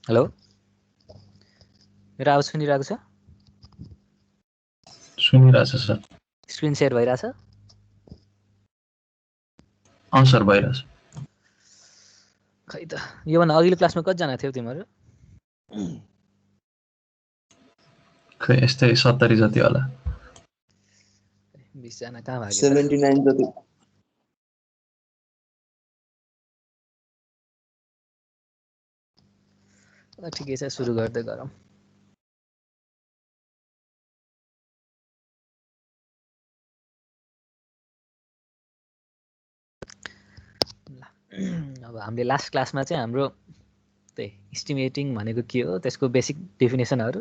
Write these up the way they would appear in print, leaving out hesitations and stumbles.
Hello, मेरो आवाज सुनिरहेको छ? सुनिरहेछ सर। स्क्रिन सेयर भइरहेछ? सर भइरहेछ। खै त, योभन्दा अघिल्लो क्लासमा कतिजना थियो तिमीहरू? खै यस्तै 70 जति होला। 20 जना कहाँ भागे त? 79 जति। ठिकै छ, सुरु गर्दै गरौँ। अब हामीले लास्ट क्लासमा चाहिँ हाम्रो त्यही इस्टिमेटिङ भनेको के हो, त्यसको बेसिक डेफिनेसनहरू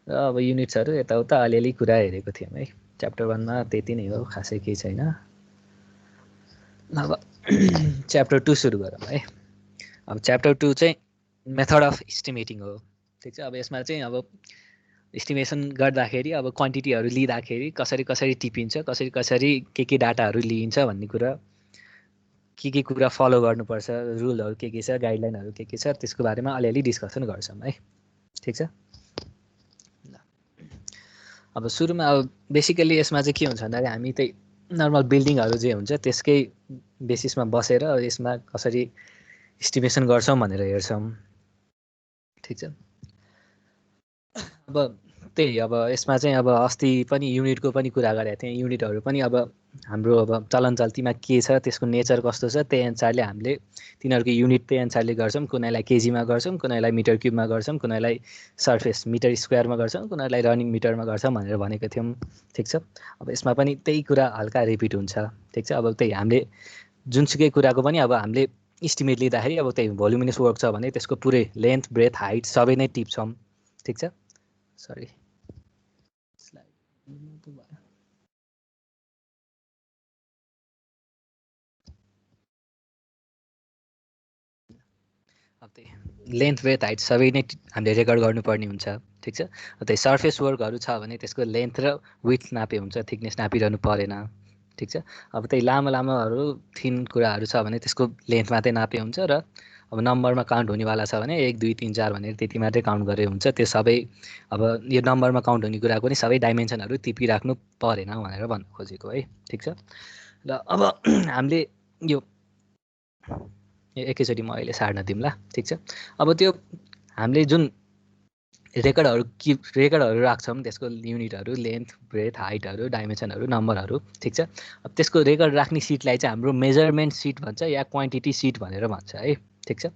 र अब युनिट्सहरू यताउता अलिअलि कुरा हेरेको थियौँ है। च्याप्टर 1 मा त्यति नै हो, खासै केही छैन। अब च्याप्टर 2 सुरु गरौँ है। अब च्याप्टर 2 चाहिँ मेथड अफ इस्टिमेटिङ हो, ठिक छ। अब यसमा चाहिँ अब इस्टिमेसन गर्दाखेरि अब क्वान्टिटीहरू लिँदाखेरि कसरी कसरी टिपिन्छ, कसरी कसरी के डाटाहरू लिइन्छ भन्ने कुरा, के कुरा फलो गर्नुपर्छ, रुलहरू के छ, गाइडलाइनहरू के छ, त्यसको बारेमा अलिअलि डिस्कसन गर्छौँ है, ठिक छ। अब सुरुमा अब बेसिकली यसमा चाहिँ के हुन्छ भन्दाखेरि हामी त्यही नर्मल बिल्डिङहरू जे हुन्छ त्यसकै बेसिसमा बसेर यसमा कसरी इस्टिमेसन गर्छौँ भनेर हेर्छौँ, ठिक छ। अब त्यही अब यसमा चाहिँ अब अस्ति पनि युनिटको पनि कुरा गरेको थिएँ। युनिटहरू पनि अब हाम्रो अब चलन चल्तीमा के छ, त्यसको नेचर कस्तो छ, त्यही अनुसारले हामीले तिनीहरूको युनिट त्यही अनुसारले गर्छौँ। कुनैलाई केजीमा गर्छौँ, कुनैलाई मिटर क्युबमा गर्छौँ, कुनैलाई सर्फेस मिटर स्क्वायरमा गर्छौँ, कुनैलाई रनिङ मिटरमा गर्छौँ भनेर भनेको थियौँ, ठिक छ। अब यसमा पनि त्यही कुरा हल्का रिपिट हुन्छ, ठिक छ। अब त्यही हामीले जुनसुकै कुराको पनि अब हामीले इस्टिमेट लिँदाखेरि अब त्यही भोल्युमिनस वर्क छ भने त्यसको पुरै लेन्थ, ब्रेथ, हाइट सबै नै टिप्छौँ, ठिक छ। सरी, अब त्यही लेन्थ, ब्रेथ, हाइट सबै नै हामीले रेकर्ड गर्नुपर्ने हुन्छ, ठिक छ। त्यही सर्फेस वर्कहरू छ भने त्यसको लेन्थ र विथ नापे हुन्छ, थिकनेस नापिरहनु परेन, ठिक छ। अब त्यही लामो लामोहरू थिन कुराहरू छ भने त्यसको लेन्थ मात्रै नापे हुन्छ र अब नम्बरमा काउन्ट हुनेवाला छ भने 1 2 3 4 भनेर त्यति मात्रै काउन्ट गरे हुन्छ। त्यो सबै अब यो नम्बरमा काउन्ट हुने कुराको नि सबै डाइमेन्सनहरू टिपिराख्नु परेन भनेर भन्नु खोजेको है, ठिक छ। र अब हामीले यो एकैचोटि म अहिले सार्न दिउँला, ठिक छ। अब त्यो हामीले जुन रेकर्डहरू राख्छौँ त्यसको युनिटहरू, लेन्थ, ब्रेथ, हाइटहरू, डाइमेन्सनहरू, नम्बरहरू, ठिक छ। अब त्यसको रेकर्ड राख्ने सिटलाई चाहिँ हाम्रो मेजरमेन्ट सिट भन्छ या क्वान्टिटी सिट भनेर भन्छ है, ठिक छ।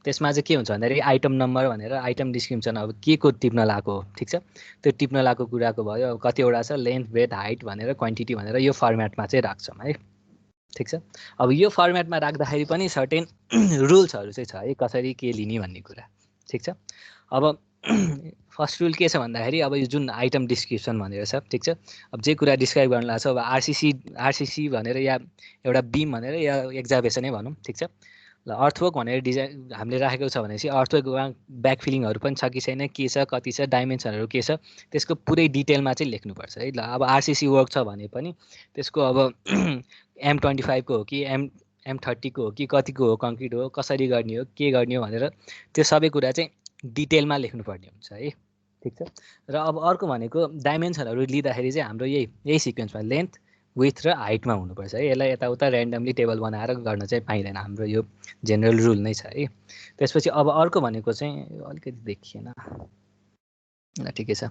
त्यसमा चाहिँ के हुन्छ भन्दाखेरि आइटम नम्बर भनेर आइटम डिस्क्रिप्सन अब के को टिप्न लाएको हो, ठिक छ। त्यो टिप्न लाएको कुराको भयो। अब कतिवटा छ लेन्थ, ब्रेथ, हाइट भनेर क्वान्टिटी भनेर यो फर्मेटमा चाहिँ राख्छौँ है, ठिक छ। अब यो फर्मेटमा राख्दाखेरि पनि सर्टेन रुल्सहरू चाहिँ छ है, कसरी के लिने भन्ने कुरा, ठिक छ। अब फर्स्ट रुल के छ भन्दाखेरि अब यो जुन आइटम डिस्क्रिप्सन भनेर छ, ठिक छ। अब जे कुरा डिस्क्राइब गर्न लाग्छ अब आरसिसी भनेर या एउटा बिम भनेर या एक्जाभेसनै भनौँ, ठिक छ। ल अर्थवर्क भनेर डिजाइन हामीले राखेको छ भनेपछि अर्थवर्कमा ब्याकफिलिङहरू पनि छ कि छैन, के छ, कति छ, डाइमेन्सनहरू के छ, त्यसको पुरै डिटेलमा चाहिँ लेख्नुपर्छ है। ल अब आरसिसी वर्क छ भने पनि त्यसको अब M25 को हो कि M30 को हो कि कतिको हो, कङ्क्रिट हो, कसरी गर्ने हो, के गर्ने हो भनेर त्यो सबै कुरा चाहिँ डिटेलमा लेख्नुपर्ने हुन्छ है, ठिक छ। र अब अर्को भनेको डाइमेन्सनहरू लिँदाखेरि चाहिँ हाम्रो यही सिक्वेन्समा लेन्थ, विथ र हाइटमा हुनुपर्छ है। यसलाई यताउता ऱ्यान्डमली टेबल बनाएर गर्न चाहिँ पाइँदैन, हाम्रो यो जेनरल रुल नै छ है। त्यसपछि अब अर्को भनेको चाहिँ अलिकति देखिएन, ठिकै छ,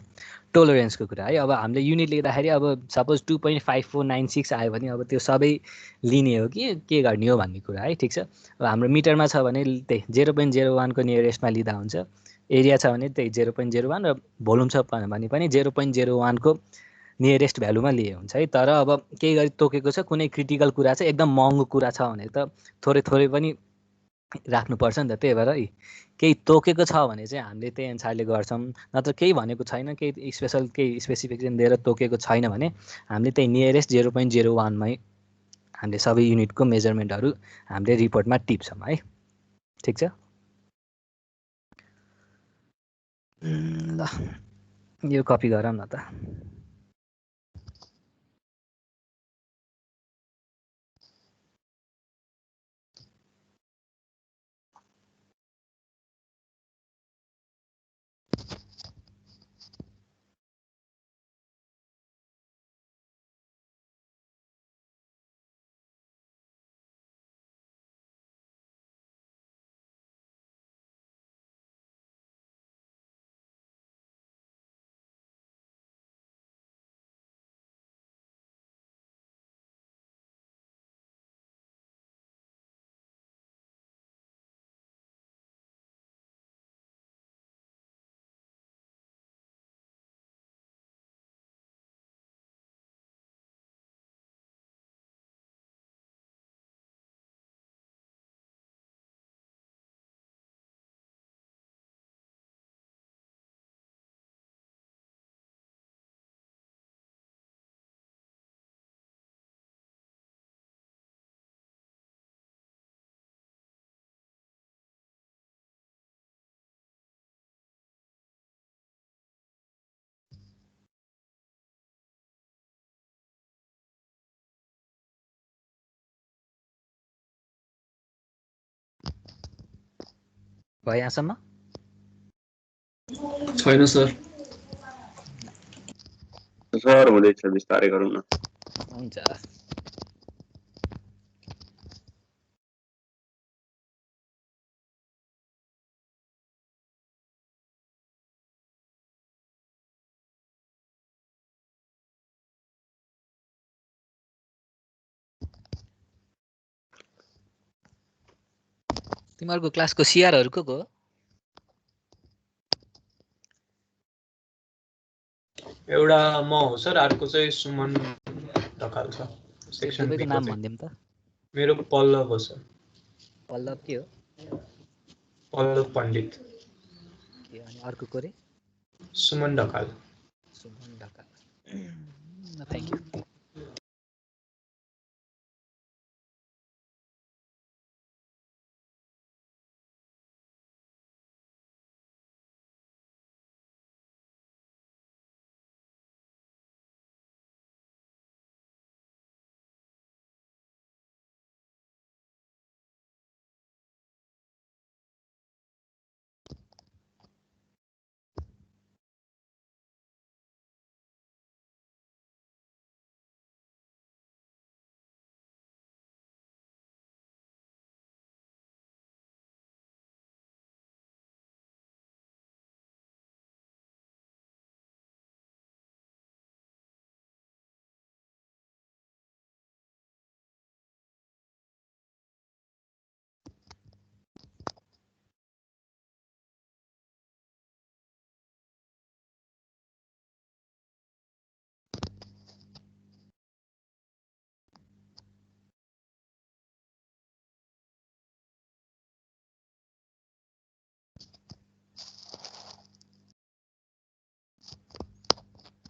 टोलरेन्सको कुरा है। अब हामीले युनिट लिँदाखेरि अब सपोज 2.5496 आयो भने अब त्यो सबै लिने हो कि के गर्ने हो भन्ने कुरा है, ठिक छ। अब हाम्रो मिटरमा छ भने त्यही 0.01 को नियरेस्टमा लिँदा हुन्छ। एरिया छ भने त्यही 0.01 र भोल्युम छ भने पनि 0.01 को नियरेस्ट भ्यालुमा लिए हुन्छ है। तर अब केही गरी तोकेको छ, कुनै क्रिटिकल कुरा छ, एकदम महँगो कुरा छ भने त थोरै पनि राख्नुपर्छ नि त। त्यही भएर केही तोकेको छ भने चाहिँ हामीले त्यही अनुसारले गर्छौँ। नत्र केही भनेको छैन, केही स्पेसल केही स्पेसिफिकेसन दिएर तोकेको छैन भने हामीले त्यही नियरेस्ट 0.01मै हामीले सबै युनिटको मेजरमेन्टहरू हामीले रिपोर्टमा टिप्छौँ है, ठिक छ। ल यो कपी गरौँ न त। भयो यहाँसम्म? छैन सर। सर हुँदैछ, बिस्तारै गरौँ न। हुन्छ। तिमीहरूको क्लासको सिआरहरू को हो? एउटा म हो सर, अर्को चाहिँ सुमन ढकाल छ सेक्सन तपाईँको बी को नाम चाहिँ। भनिदिउँ त। मेरो पल्लव हो सर। पल्लव के हो? पल्लव पण्डित। के अनि अर्को को रे? सुमन ढकाल। सुमन ढकाल। Thank you.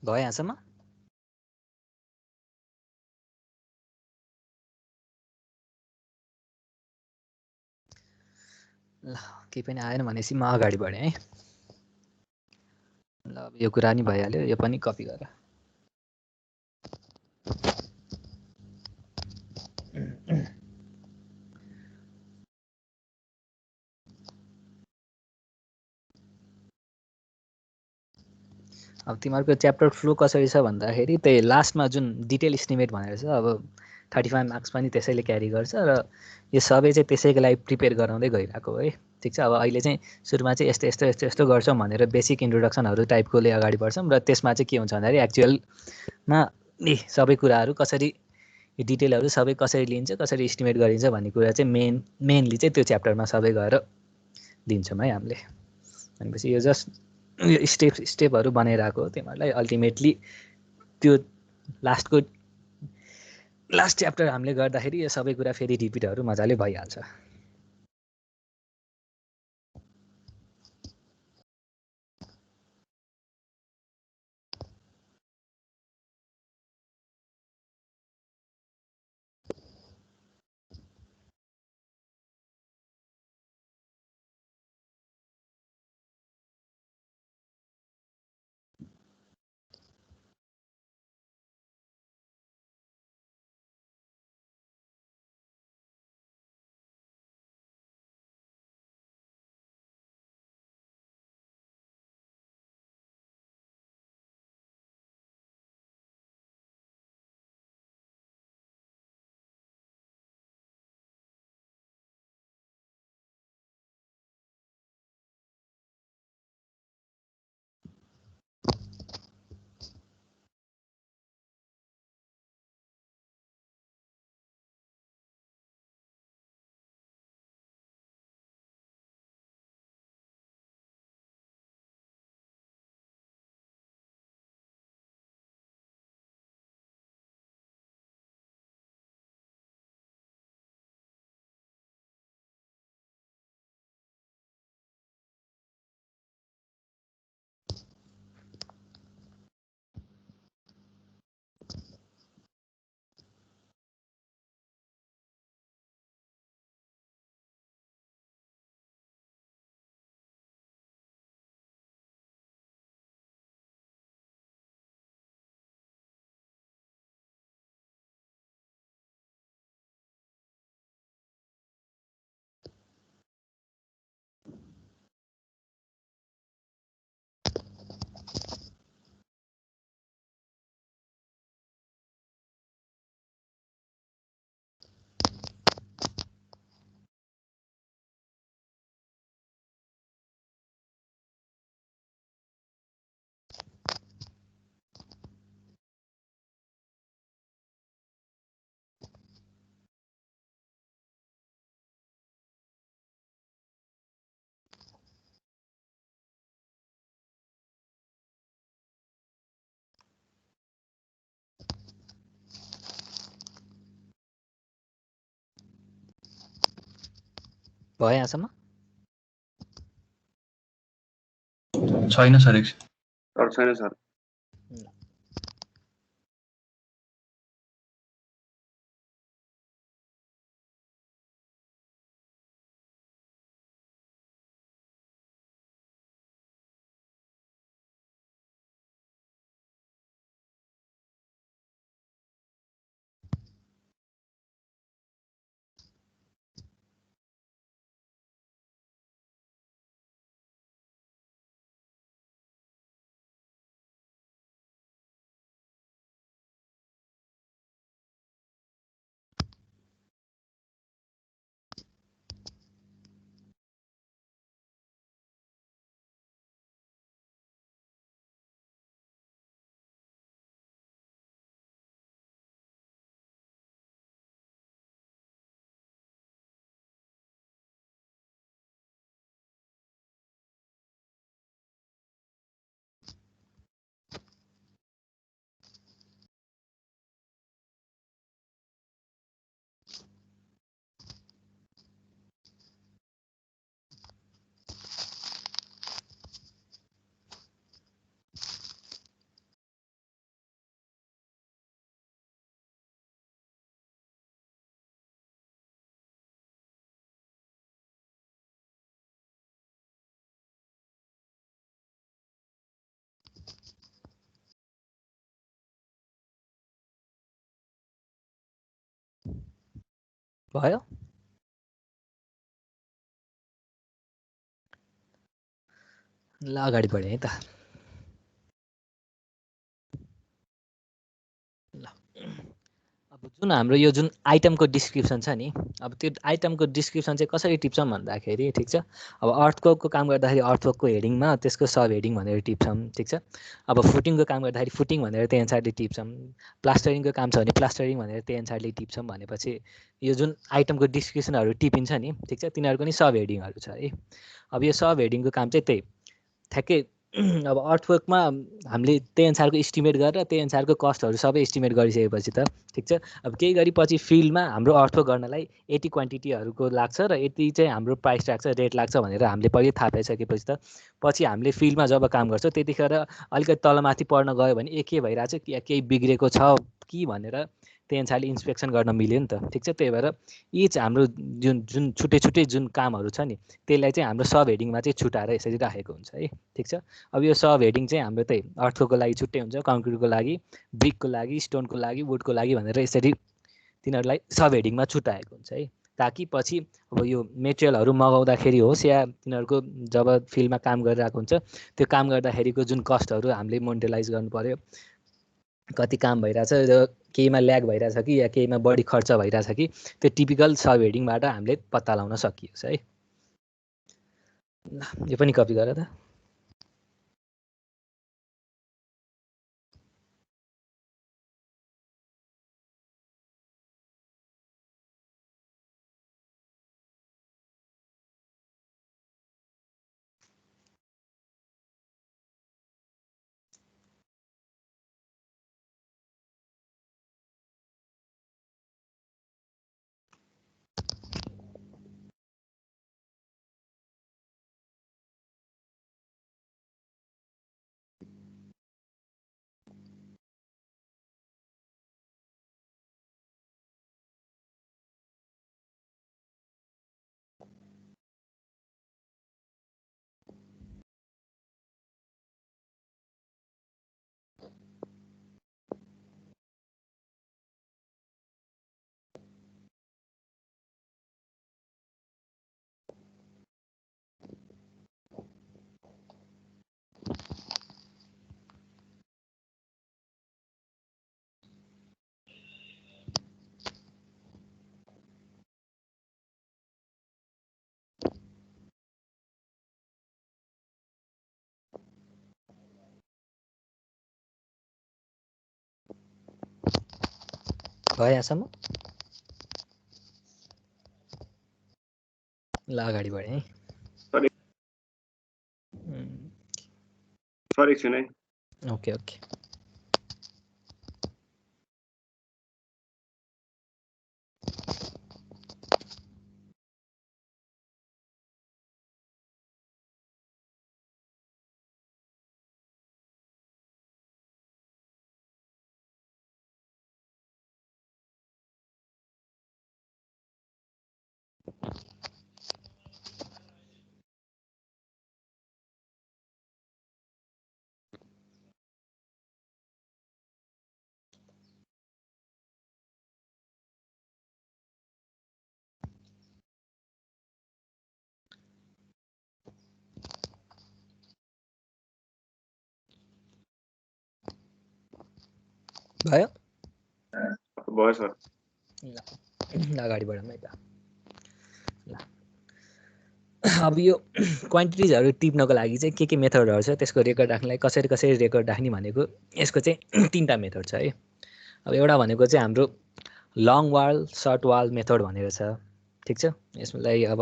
भयो यहाँसम्म? ल केही पनि आएन भनेपछि म अगाडि बढेँ है। ल अब यो कुरा नि भइहाल्यो, यो पनि कपी गर। अब तिमीहरूको च्याप्टर फ्लो कसरी छ भन्दाखेरि त्यही लास्टमा जुन डिटेल इस्टिमेट भनेर छ, अब 35 मार्क्स पनि त्यसैले क्यारी गर्छ र यो सबै चाहिँ त्यसैको लागि प्रिपेयर गराउँदै गइरहेको है। ठिक छ। अब अहिले चाहिँ सुरुमा चाहिँ यस्तो यस्तो यस्तो यस्तो गर्छौँ भनेर बेसिक इन्ट्रोडक्सनहरू टाइपकोले अगाडि बढ्छौँ र त्यसमा चाहिँ के हुन्छ भन्दाखेरि एक्चुअलमा सबै कुराहरू कसरी डिटेलहरू सबै कसरी लिन्छ, कसरी इस्टिमेट गरिन्छ भन्ने कुरा चाहिँ मेनली चाहिँ त्यो च्याप्टरमा सबै गएर दिन्छौँ है हामीले। भनेपछि यो जस्ट स्टेपहरू बनाइरहेको हो तिमीहरूलाई। अल्टिमेटली त्यो लास्ट च्याप्टर हामीले गर्दाखेरि यो सबै कुरा फेरि रिपिटहरू मजाले भइहाल्छ। भयो यहाँसम्म? छैन सर एकछिन। सर छैन सर। भयो? ल अगाडि बढेँ है त। ल अब जुन हाम्रो यो जुन आइटमको डिस्क्रिप्सन छ नि, अब त्यो आइटमको डिस्क्रिप्सन चाहिँ कसरी टिप्छौँ भन्दाखेरि ठिक छ, अब अर्थवर्कको काम गर्दाखेरि अर्थवर्कको हेडिङमा त्यसको सब हेडिङ भनेर टिप्छौँ। ठिक छ, अब फुटिङको काम गर्दाखेरि फुटिङ भनेर त्यही अनुसारले टिप्छौँ। प्लास्टरिङको काम छ भने प्लास्टरिङ भनेर त्यही अनुसारले टिप्छौँ। भनेपछि यो जुन आइटमको डिस्क्रिप्सनहरू टिपिन्छ नि, ठिक छ, तिनीहरूको नि सब हेडिङहरू छ है। अब यो सब हेडिङको काम चाहिँ त्यही ठ्याक्कै अब अर्थवर्कमा हामीले त्यही अनुसारको इस्टिमेट गरेर त्यही अनुसारको कस्टहरू सबै इस्टिमेट गरिसकेपछि त ठिक छ, अब केही गरी पछि फिल्डमा हाम्रो अर्थवर्क गर्नलाई यति क्वान्टिटीहरूको लाग्छ र यति चाहिँ हाम्रो प्राइस लाग्छ, रेट लाग्छ भनेर हामीले पहिले थाहा पाइसकेपछि त पछि हामीले फिल्डमा जब काम गर्छौँ त्यतिखेर अलिकति तलमाथि पर्न गयो भने ए के भइरहेको छ, या केही बिग्रेको छ कि भनेर त्यही अनुसारले इन्सपेक्सन गर्न मिल्यो नि त। ठिक छ, त्यही भएर इच हाम्रो जुन जुन छुट्टै छुट्टै जुन कामहरू छ नि त्यसलाई चाहिँ हाम्रो सब हेडिङमा चाहिँ छुट्याएर यसरी राखेको हुन्छ है। ठिक छ, अब यो सब हेडिङ चाहिँ हाम्रो त्यही अर्थको लागि छुट्टै हुन्छ, कङ्क्रिटको लागि, ब्रिकको लागि, स्टोनको लागि, वुडको लागि भनेर यसरी तिनीहरूलाई सब हेडिङमा छुट्याएको हुन्छ है। ताकि पछि अब यो मेटेरियलहरू मगाउँदाखेरि होस् या तिनीहरूको जब फिल्डमा काम गरिरहेको हुन्छ त्यो काम गर्दाखेरिको जुन कस्टहरू हामीले मोनिटलाइज गर्नु पऱ्यो, कति काम भइरहेछ, केहीमा ल्याग भइरहेछ कि या केहीमा बढी खर्च भइरहेछ कि त्यो टिपिकल सब हेडिङबाट हामीले पत्ता लगाउन सकियोस् है। यो पनि कपी गर त। भयो यहाँसम्म? ल अगाडि बढेँ है। सर एकछिन है। Okay okay. भयो भयो सर। ल अगाडि बढौँ है त। ल अब यो क्वान्टिटिजहरू टिप्नको लागि चाहिँ के मेथडहरू छ त्यसको रेकर्ड राख्नलाई कसरी कसरी रेकर्ड राख्ने भनेको यसको चाहिँ 3टा मेथड छ है। अब एउटा भनेको चाहिँ हाम्रो long wall short wall method भनेर छ, ठिक छ। यसलाई अब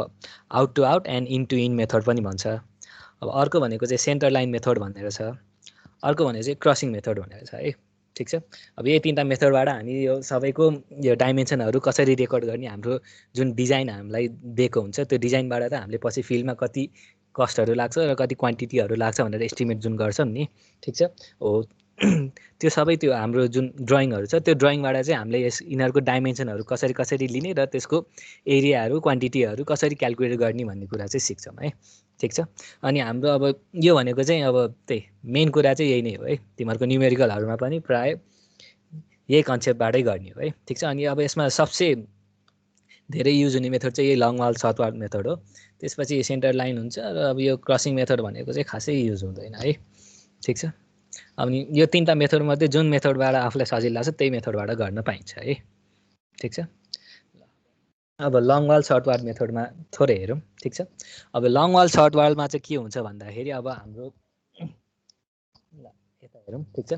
out to out and in to in method पनि भन्छ। अब अर्को भनेको चाहिँ सेन्टर लाइन मेथड भनेर छ, अर्को भनेको चाहिँ क्रसिङ मेथड भनेर छ है, ठिक छ। अब यही 3टा मेथडबाट हामी यो सबैको यो डाइमेन्सनहरू कसरी रेकर्ड गर्ने, हाम्रो जुन डिजाइन हामीलाई दिएको हुन्छ त्यो डिजाइनबाट त हामीले पछि फिल्डमा कति कस्टहरू लाग्छ र कति क्वान्टिटीहरू लाग्छ भनेर एस्टिमेट जुन गर्छौँ नि, ठिक छ। हो त्यो सबै त्यो हाम्रो जुन ड्रइङहरू छ त्यो ड्रइङबाट चाहिँ हामीले यिनीहरूको डाइमेन्सनहरू कसरी कसरी लिने र त्यसको एरियाहरू क्वान्टिटीहरू कसरी क्यालकुलेट गर्ने भन्ने कुरा चाहिँ सिक्छौँ है, ठिक छ। अनि हाम्रो अब यो भनेको चाहिँ अब त्यही मेन कुरा चाहिँ यही नै हो है, तिमीहरूको न्युमेरिकलहरूमा पनि प्राय यही कन्सेप्टबाटै गर्ने हो है, ठिक छ। अनि अब यसमा सबसे धेरै युज हुने मेथड चाहिँ यही long wall short wall method हो। त्यसपछि सेन्टर लाइन हुन्छ र अब यो क्रसिङ मेथड भनेको चाहिँ खासै युज हुँदैन है, ठिक छ। अनि यो 3टा मेथडमध्ये जुन मेथडबाट आफूलाई सजिलो लाग्छ त्यही मेथडबाट गर्न पाइन्छ है, ठिक छ। अब लङ वाल सर्ट वाल मेथडमा थोरै हेरौँ, ठिक छ। अब लङ वाल सर्ट वालमा चाहिँ के हुन्छ भन्दाखेरि अब हाम्रो ल यता हेरौँ, ठिक छ।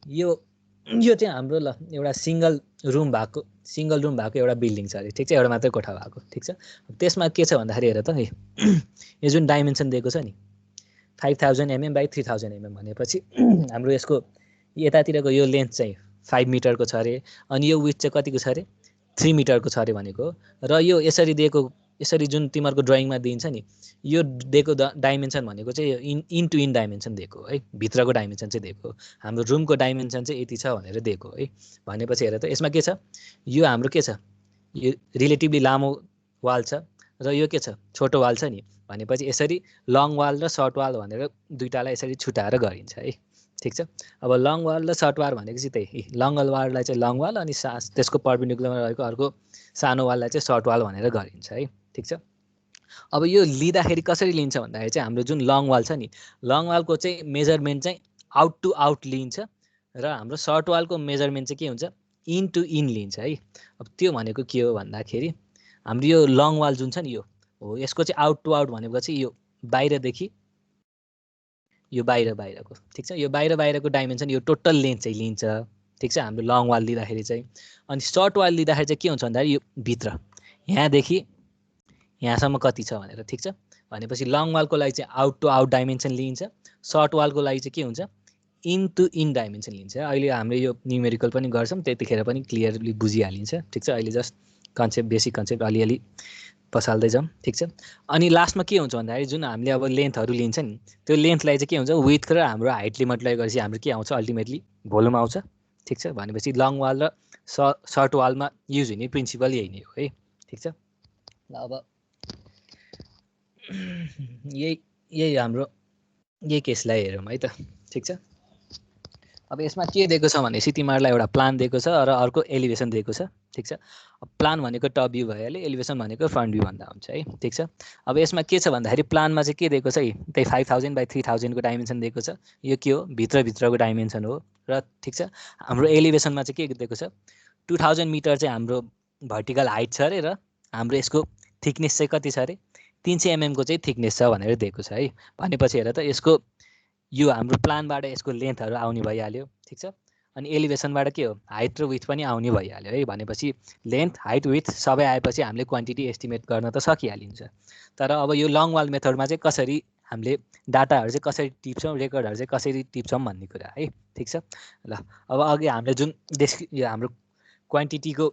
यो चाहिँ हाम्रो ल एउटा सिङ्गल रुम भएको एउटा बिल्डिङ छ अरे, ठिक छ, एउटा मात्रै कोठा भएको, ठिक छ। त्यसमा के छ भन्दाखेरि हेर त यो जुन डाइमेन्सन दिएको छ नि 5000 mm by 3000 mm भनेपछि हाम्रो यसको यतातिरको यो लेन्थ चाहिँ 5 मिटरको छ अरे, अनि यो विड्थ चाहिँ कतिको छ अरे 3 मिटरको छ अरे भनेको। र यो यसरी दिएको, यसरी जुन तिमीहरूको ड्रइङमा दिन्छ नि यो दिएको डाइमेन्सन भनेको चाहिँ इन टु इन डाइमेन्सन दिएको है, भित्रको डाइमेन्सन चाहिँ दिएको। हाम्रो रुमको डाइमेन्सन चाहिँ यति छ भनेर दिएको है। भनेपछि हेर त यसमा के छ, यो हाम्रो के छ, यो रिलेटिभली लामो वाल छ र यो के छ छोटो वाल छ नि। भनेपछि यसरी लङ वाल र सर्ट वाल भनेर दुईटालाई यसरी छुटाएर गरिन्छ है, ठिक छ। अब लङ वाल र सर्ट वाल भनेको चाहिँ त्यही लङ वाललाई चाहिँ लङ वाल अनि त्यसको पर्पेन्डिकुलरमा रहेको अर्को सानो वाललाई चाहिँ सर्ट वाल भनेर गरिन्छ है, ठिक छ। अब यो लिँदाखेरि कसरी लिन्छ भन्दाखेरि चाहिँ हाम्रो जुन लङ वाल छ नि लङ वालको चाहिँ मेजरमेन्ट चाहिँ आउट टु आउट लिन्छ र हाम्रो सर्ट वालको मेजरमेन्ट चाहिँ के हुन्छ इन टु इन लिन्छ है। अब त्यो भनेको के हो भन्दाखेरि हाम्रो यो लङ वाल जुन छ नि यो हो यसको चाहिँ आउट टु आउट भनेको चाहिँ यो बाहिरदेखि यो बाहिरको, ठिक छ। यो बाहिरको डाइमेन्सन यो टोटल लेन्थ चाहिँ लिन्छ, ठिक छ, हाम्रो लङ वाल लिँदाखेरि चाहिँ। अनि सर्ट वाल लिँदाखेरि चाहिँ के हुन्छ भन्दाखेरि यो भित्र यहाँदेखि यहाँसम्म कति छ भनेर, ठिक छ। भनेपछि लङ वालको लागि चाहिँ आउट टु आउट डाइमेन्सन लिन्छ, सर्ट वालको लागि चाहिँ के हुन्छ इन टु इन डाइमेन्सन लिन्छ। अहिले हामीले यो न्युमेरिकल पनि गर्छौँ त्यतिखेर पनि क्लियरली बुझिहालिन्छ, ठिक छ। अहिले जस्ट कन्सेप्ट बेसिक कन्सेप्ट अलिअलि पसाल्दै जाउँ, ठिक छ। अनि लास्टमा के हुन्छ भन्दाखेरि जुन हामीले अब लेन्थहरू लिन्छ नि त्यो लेन्थलाई चाहिँ के हुन्छ विड्थ र हाम्रो हाइटले मल्टिप्लाई गरेपछि हाम्रो के आउँछ अल्टिमेटली भोल्युम आउँछ, ठिक छ। भनेपछि लङ वाल र सर्ट वालमा युज हुने प्रिन्सिपल यही नै हो है, ठिक छ। ल अब यही हाम्रो यही केसलाई हेरौँ है त, ठिक छ। अब यसमा के दिएको छ भनेपछि तिमीहरूलाई एउटा प्लान दिएको छ र अर्को एलिभेसन दिएको छ, ठिक छ। अब प्लान भनेको टप भ्यू भइहाल्यो, एलिभेसन भनेको फ्रन्ट भ्यू भन्दा हुन्छ है, ठिक छ। अब यसमा के छ भन्दाखेरि प्लानमा चाहिँ के दिएको छ त्यही 5000 by 3000 को डाइमेन्सन दिएको छ। यो के हो भित्रको डाइमेन्सन हो र ठिक छ। हाम्रो एलिभेसनमा चाहिँ के दिएको छ 2000 मिटर चाहिँ हाम्रो भर्टिकल हाइट छ अरे र हाम्रो यसको थिकनेस चाहिँ कति छ अरे 300 mm को चाहिँ थिकनेस छ भनेर दिएको छ है। भनेपछि हेर त यसको यो हाम्रो प्लानबाट यसको लेन्थहरू आउने भइहाल्यो, ठिक छ। अनि एलिभेसनबाट के हो हाइट र विथ पनि आउने भइहाल्यो है। भनेपछि लेन्थ हाइट विथ सबै आएपछि हामीले क्वान्टिटी एस्टिमेट गर्न त सकिहालिन्छ। तर अब यो लङ वाल मेथडमा चाहिँ कसरी हामीले डाटाहरू चाहिँ कसरी टिप्छौँ, रेकर्डहरू चाहिँ कसरी टिप्छौँ भन्ने कुरा है, ठिक छ। ल अब अघि हामीले जुन यो हाम्रो क्वान्टिटीको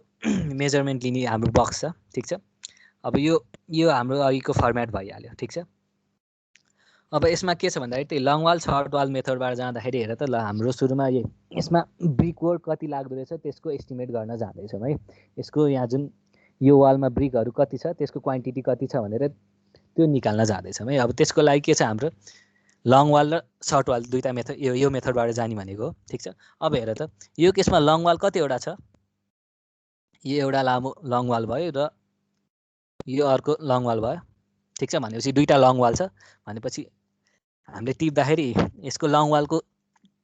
मेजरमेन्ट लिने हाम्रो बक्स छ, ठिक छ। अब यो हाम्रो अघिको फर्मेट भइहाल्यो, ठिक छ। अब यसमा के छ भन्दाखेरि त्यही लङ वाल सर्ट वाल मेथडबाट जाँदाखेरि हेर त ल हाम्रो सुरुमा यसमा ब्रिक वर्क कति लाग्दो रहेछ त्यसको एस्टिमेट गर्न जाँदैछौँ है। यसको यहाँ जुन यो वालमा ब्रिकहरू कति छ, त्यसको क्वान्टिटी कति छ भनेर त्यो निकाल्न जाँदैछौँ है। अब त्यसको लागि के छ, हाम्रो लङ वाल र सर्ट वाल दुईवटा मेथड, यो मेथडबाट जाने भनेको हो। ठिक छ। अब हेर त, यो केसमा लङ वाल कतिवटा छ, यो एउटा लामो लङ वाल भयो र यो अर्को लङ वाल भयो। ठिक छ। भनेपछि दुईवटा लङ वाल छ भनेपछि हामीले टिप्दाखेरि यसको लङ वालको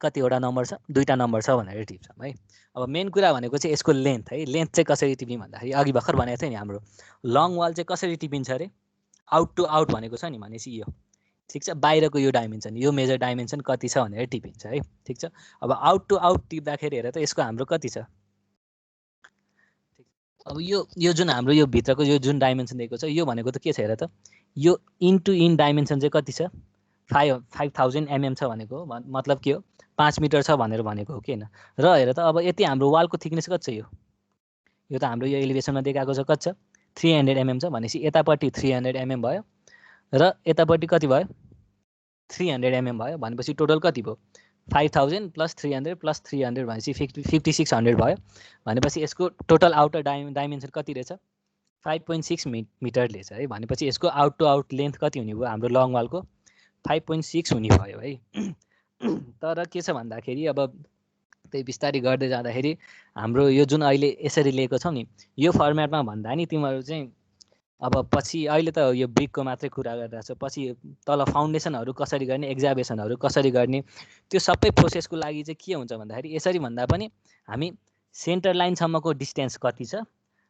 कतिवटा नम्बर छ, दुईवटा नम्बर छ भनेर टिप्छौँ है। अब मेन कुरा भनेको चाहिँ यसको लेन्थ है। लेन्थ चाहिँ कसरी टिप्ने भन्दाखेरि अघि भर्खर भनेको थियो नि, हाम्रो लङ वाल चाहिँ कसरी टिपिन्छ अरे, आउट टु आउट भनेको छ नि, भनेपछि यो ठिक छ, बाहिरको यो डाइमेन्सन, यो मेजर डाइमेन्सन कति छ भनेर टिपिन्छ है। ठिक छ। अब आउट टु आउट टिप्दाखेरि हेर त यसको हाम्रो कति छ। अब यो जुन हाम्रो यो भित्रको यो जुन डाइमेन्सन दिएको छ, यो भनेको त के छ हेर त, यो इन टु इन डाइमेन्सन चाहिँ कति छ, 5000 mm छ भनेको, मतलब के हो 5 मिटर छ भनेर भनेको हो कि होइन। र हेर त अब यति हाम्रो वालको थिकनेस कति छ, यो त हाम्रो यो एलिभेसनमा देखाएको छ कति छ, 300 mm छ। भनेपछि यतापट्टि 300 mm भयो र यतापट्टि कति भयो, 300 mm भयो। भनेपछि टोटल कति भयो, 5000 + 300 + 300 भनेपछि 5600 भयो। भनेपछि यसको टोटल आउटर डाइमेन्सन कति रहेछ, 5.6 मिटर रहेछ है। भनेपछि यसको आउट टु आउट लेन्थ कति हुने भयो, हाम्रो लङ वालको 5.6 हुने भयो है। तर के छ भन्दाखेरि अब त्यही बिस्तारै गर्दै जाँदाखेरि हाम्रो यो जुन अहिले यसरी लिएको छौँ नि, यो फर्मेटमा भन्दा नि तिमीहरू चाहिँ अब पछि अहिले त यो ब्रिकको मात्रै कुरा गरिरहेको छ, पछि तल फाउन्डेसनहरू कसरी गर्ने, एक्जाभेसनहरू कसरी गर्ने, त्यो सबै प्रोसेसको लागि चाहिँ के हुन्छ भन्दाखेरि यसरी भन्दा पनि हामी सेन्टर लाइनसम्मको डिस्टेन्स कति छ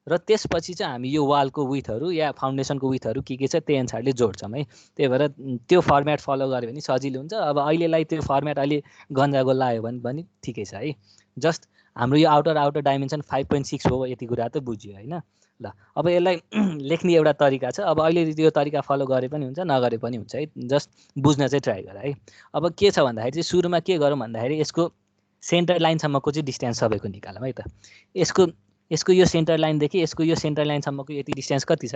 र त्यसपछि चाहिँ हामी यो वालको विथहरू या फाउन्डेसनको विथहरू के छ त्यही अनुसारले जोड्छौँ है। त्यही भएर त्यो फर्मेट फलो गऱ्यो भने सजिलो हुन्छ। अब अहिलेलाई त्यो फर्मेट अलि गन्जागो लाग्यो भने पनि ठिकै छ है। जस्ट हाम्रो यो आउटर डाइमेन्सन 5.6 हो, यति कुरा त बुझ्यो होइन। ल अब यसलाई लेख्ने एउटा तरिका छ। अब अहिले त्यो तरिका फलो गरे पनि हुन्छ, नगरे पनि हुन्छ है, जस्ट बुझ्न चाहिँ ट्राई गर है। अब के छ भन्दाखेरि चाहिँ सुरुमा के गरौँ भन्दाखेरि यसको सेन्टर लाइनसम्मको चाहिँ डिस्टेन्स सबैको निकालौँ है त। यसको यो सेन्टर लाइनदेखि यसको यो सेन्टर लाइनसम्मको यति डिस्टेन्स कति छ,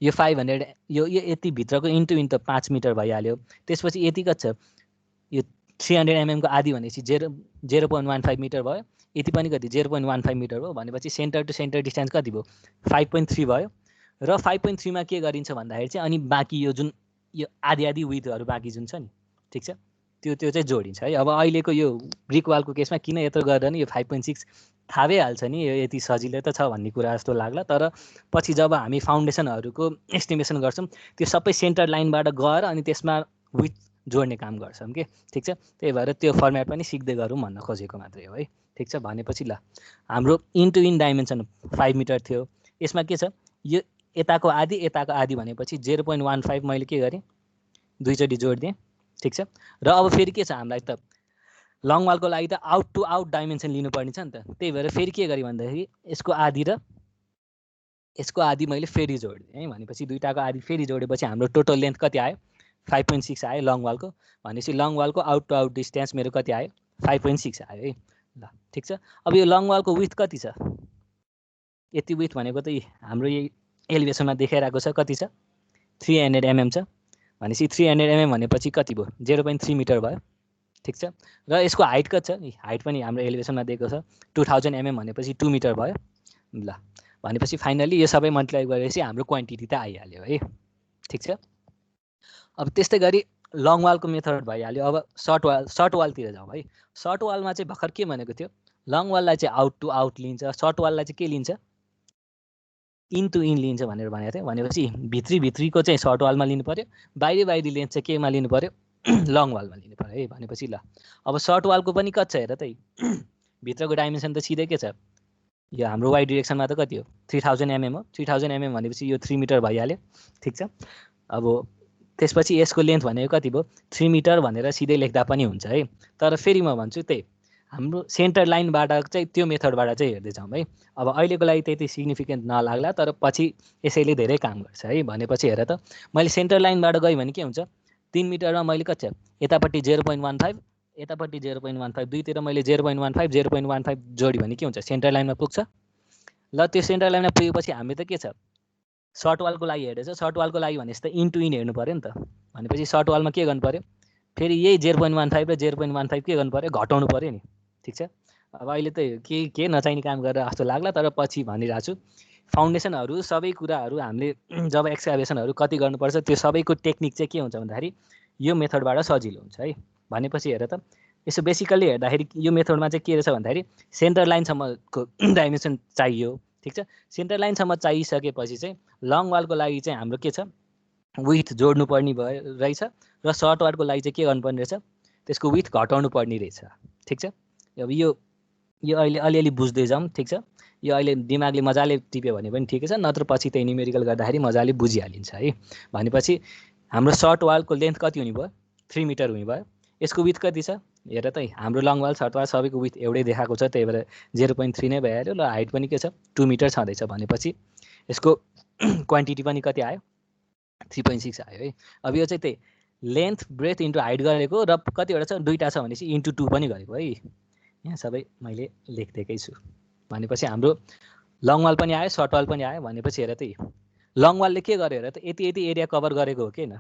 यो 500, यो यति भित्रको इन्टु इन्टु 5 मिटर भइहाल्यो। त्यसपछि यति कति छ, यो 300 mm को आधी भनेपछि 0.15 मिटर भयो। यति पनि कति 0.15 मिटर भयो। भनेपछि सेन्टर टु सेन्टर डिस्टेन्स कति भयो, 5.3 भयो। र 5.3 मा के गरिन्छ भन्दाखेरि चाहिँ अनि बाँकी यो जुन यो आधी विथहरू बाँकी जुन छ नि, ठिक छ, त्यो चाहिँ जोडिन्छ है। अब अहिलेको यो ब्रिक वालको केसमा किन यत्रो गर्दा नि यो 5.6 थाहा भइहाल्छ नि, यो यति सजिलो त छ भन्ने कुरा जस्तो लाग्ला। तर पछि जब हामी फाउन्डेसनहरूको एस्टिमेसन गर्छौँ त्यो सबै सेन्टर लाइनबाट गएर अनि त्यसमा विथ जोड्ने काम गर्छौँ कि, ठिक छ। त्यही भएर त्यो फर्मेट पनि सिक्दै गरौँ भन्न खोजेको मात्रै हो है। ठिक छ। भनेपछि ल हाम्रो इन्टु इन डाइमेन्सन 5 मिटर थियो। यसमा के छ, यो यताको आधी भनेपछि 0.15 मैले के गरेँ, दुईचोटि जोडिदिएँ। ठिक छ। र अब फेरि के छ, हामीलाई त लङ वालको लागि त आउट टु आउट डाइमेन्सन लिनुपर्ने छ नि त। त्यही भएर फेरि के गरेँ भन्दाखेरि यसको आधी र यसको आधी मैले फेरि जोडिदिएँ है। भनेपछि दुईटाको आधी फेरि जोडेपछि हाम्रो टोटल लेन्थ कति आयो, 5.6 आयो लङ वालको। भनेपछि लङ वालको आउट टु आउट डिस्टेन्स मेरो कति आयो, 5.6 आयो है। ल ठिक छ। अब यो लङ वालको विथ कति छ, यति विथ भनेको त हाम्रो यही एलिभेसनमा देखाइरहेको छ कति छ, 300 mm छ। भनेपछि 300 mm भनेपछि कति भयो, 0.3 मिटर भयो। ठिक छ। र यसको हाइट कति छ, हाइट पनि हाम्रो एलिभेसनमा दिएको छ 2000 mm भनेपछि 2 मिटर भयो। ल भनेपछि फाइनली यो सबै मल्टिप्लाई गरेपछि हाम्रो क्वान्टिटी त आइहाल्यो है। ठिक छ। अब त्यस्तै गरी लङ वालको मेथड भइहाल्यो। अब सर्ट वालतिर जाउँ है। सर्ट वालमा चाहिँ भर्खर के भनेको थियो, लङ वाललाई चाहिँ आउट टु आउट लिन्छ, सर्ट वाललाई चाहिँ के लिन्छ, इन टु इन लिन्छ भनेर भनेको थियो। भनेपछि भित्रीको चाहिँ सर्ट वालमा लिनु पऱ्यो, बाहिरी लेन्थ चाहिँ केमा लिनु पऱ्यो, लङ वालमा लिनु पऱ्यो है। भनेपछि ल अब सर्ट वालको पनि कति छ हेर त, भित्रको डाइमेन्सन त सिधै के छ, यो हाम्रो वाइ डिरेक्सनमा त कति हो, 3000 mm हो। 3000 mm भनेपछि यो 3 मिटर भइहाल्यो। ठिक छ। अब त्यसपछि यसको लेन्थ भनेको कति भयो, 3 मिटर भनेर सिधै लेख्दा पनि हुन्छ है। तर फेरि म भन्छु त्यही हाम्रो सेन्टर लाइनबाट चाहिँ त्यो मेथडबाट चाहिँ हेर्दै जाउँ है। अब अहिलेको लागि त्यति सिग्निफिकेन्ट नलाग्ला, तर पछि यसैले धेरै काम गर्छ है। भनेपछि हेर त, मैले सेन्टर लाइनबाट गएँ भने के हुन्छ, 3 मिटरमा मैले कति छ, यतापट्टि 0.15, यतापट्टि 0.15, दुईतिर मैले 0.15 जोड्यो भने के हुन्छ, सेन्टर लाइनमा पुग्छ। ल त्यो सेन्टर लाइनमा पुगेपछि हामी त के छ, सर्ट वालको लागि हेर्दैछ। सर्ट वालको लागि भनेपछि त इन टु इन हेर्नु पऱ्यो नि त। भनेपछि सर्ट वालमा के गर्नु पऱ्यो, फेरि यही 0.15 र 0.15 के गर्नु पऱ्यो, घटाउनु पऱ्यो नि। ठिक छ। अब अहिले त के नचाहिने काम गरेर जस्तो लाग्ला, तर पछि भनिरहेको छु फाउन्डेसनहरू सबै कुराहरू हामीले जब एक्सकाभेसनहरू कति गर्नुपर्छ त्यो सबैको टेक्निक चाहिँ के हुन्छ भन्दाखेरि यो मेथडबाट सजिलो हुन्छ है। भनेपछि हेर त यसो बेसिकल्ली हेर्दाखेरि यो मेथडमा चाहिँ के रहेछ भन्दाखेरि सेन्टर लाइनसम्मको डाइमेन्सन चाहियो, ठिक छ। सेन्टर लाइनसम्म चाहिसकेपछि चाहिँ लङ वालको लागि चाहिँ हाम्रो के छ, विथ जोड्नु पर्ने रहेछ र सर्ट वालको लागि चाहिँ के गर्नुपर्ने रहेछ, त्यसको विथ घटाउनु पर्ने रहेछ, ठिक छ। अब यो अहिले अलिअलि बुझ्दै जाउँ, ठिक छ। यो अहिले दिमागले मजाले टिप्यो भने पनि ठिकै छ, नत्र पछि त्यही न्युमेरिकल गर्दाखेरि मजाले बुझिहालिन्छ है। भनेपछि हाम्रो सर्ट वालको लेन्थ कति हुने भयो, 3 मिटर हुने भयो। यसको विथ कति छ हेर त, हाम्रो लङ वाल सर्ट वाल सबैको विथ एउटै देखाएको छ, त्यही भएर 0.3 नै भइहाल्यो। ल हाइट पनि के छ 2 मिटर छँदैछ, भनेपछि यसको क्वान्टिटी पनि कति आयो 3.6 आयो है। अब यो चाहिँ त्यही लेन्थ ब्रेथ इन्टु हाइट गरेको र कतिवटा छ दुईवटा छ भनेपछि इन्टु 2 पनि गरेको है। यहाँ सबै मैले लेखिदिएकै छु। भनेपछि हाम्रो लङ वाल पनि आयो सर्ट वाल पनि आयो। भनेपछि हेर त लङ वालले के गर्यो हेर त, यति यति एरिया कभर गरेको हो कि होइन,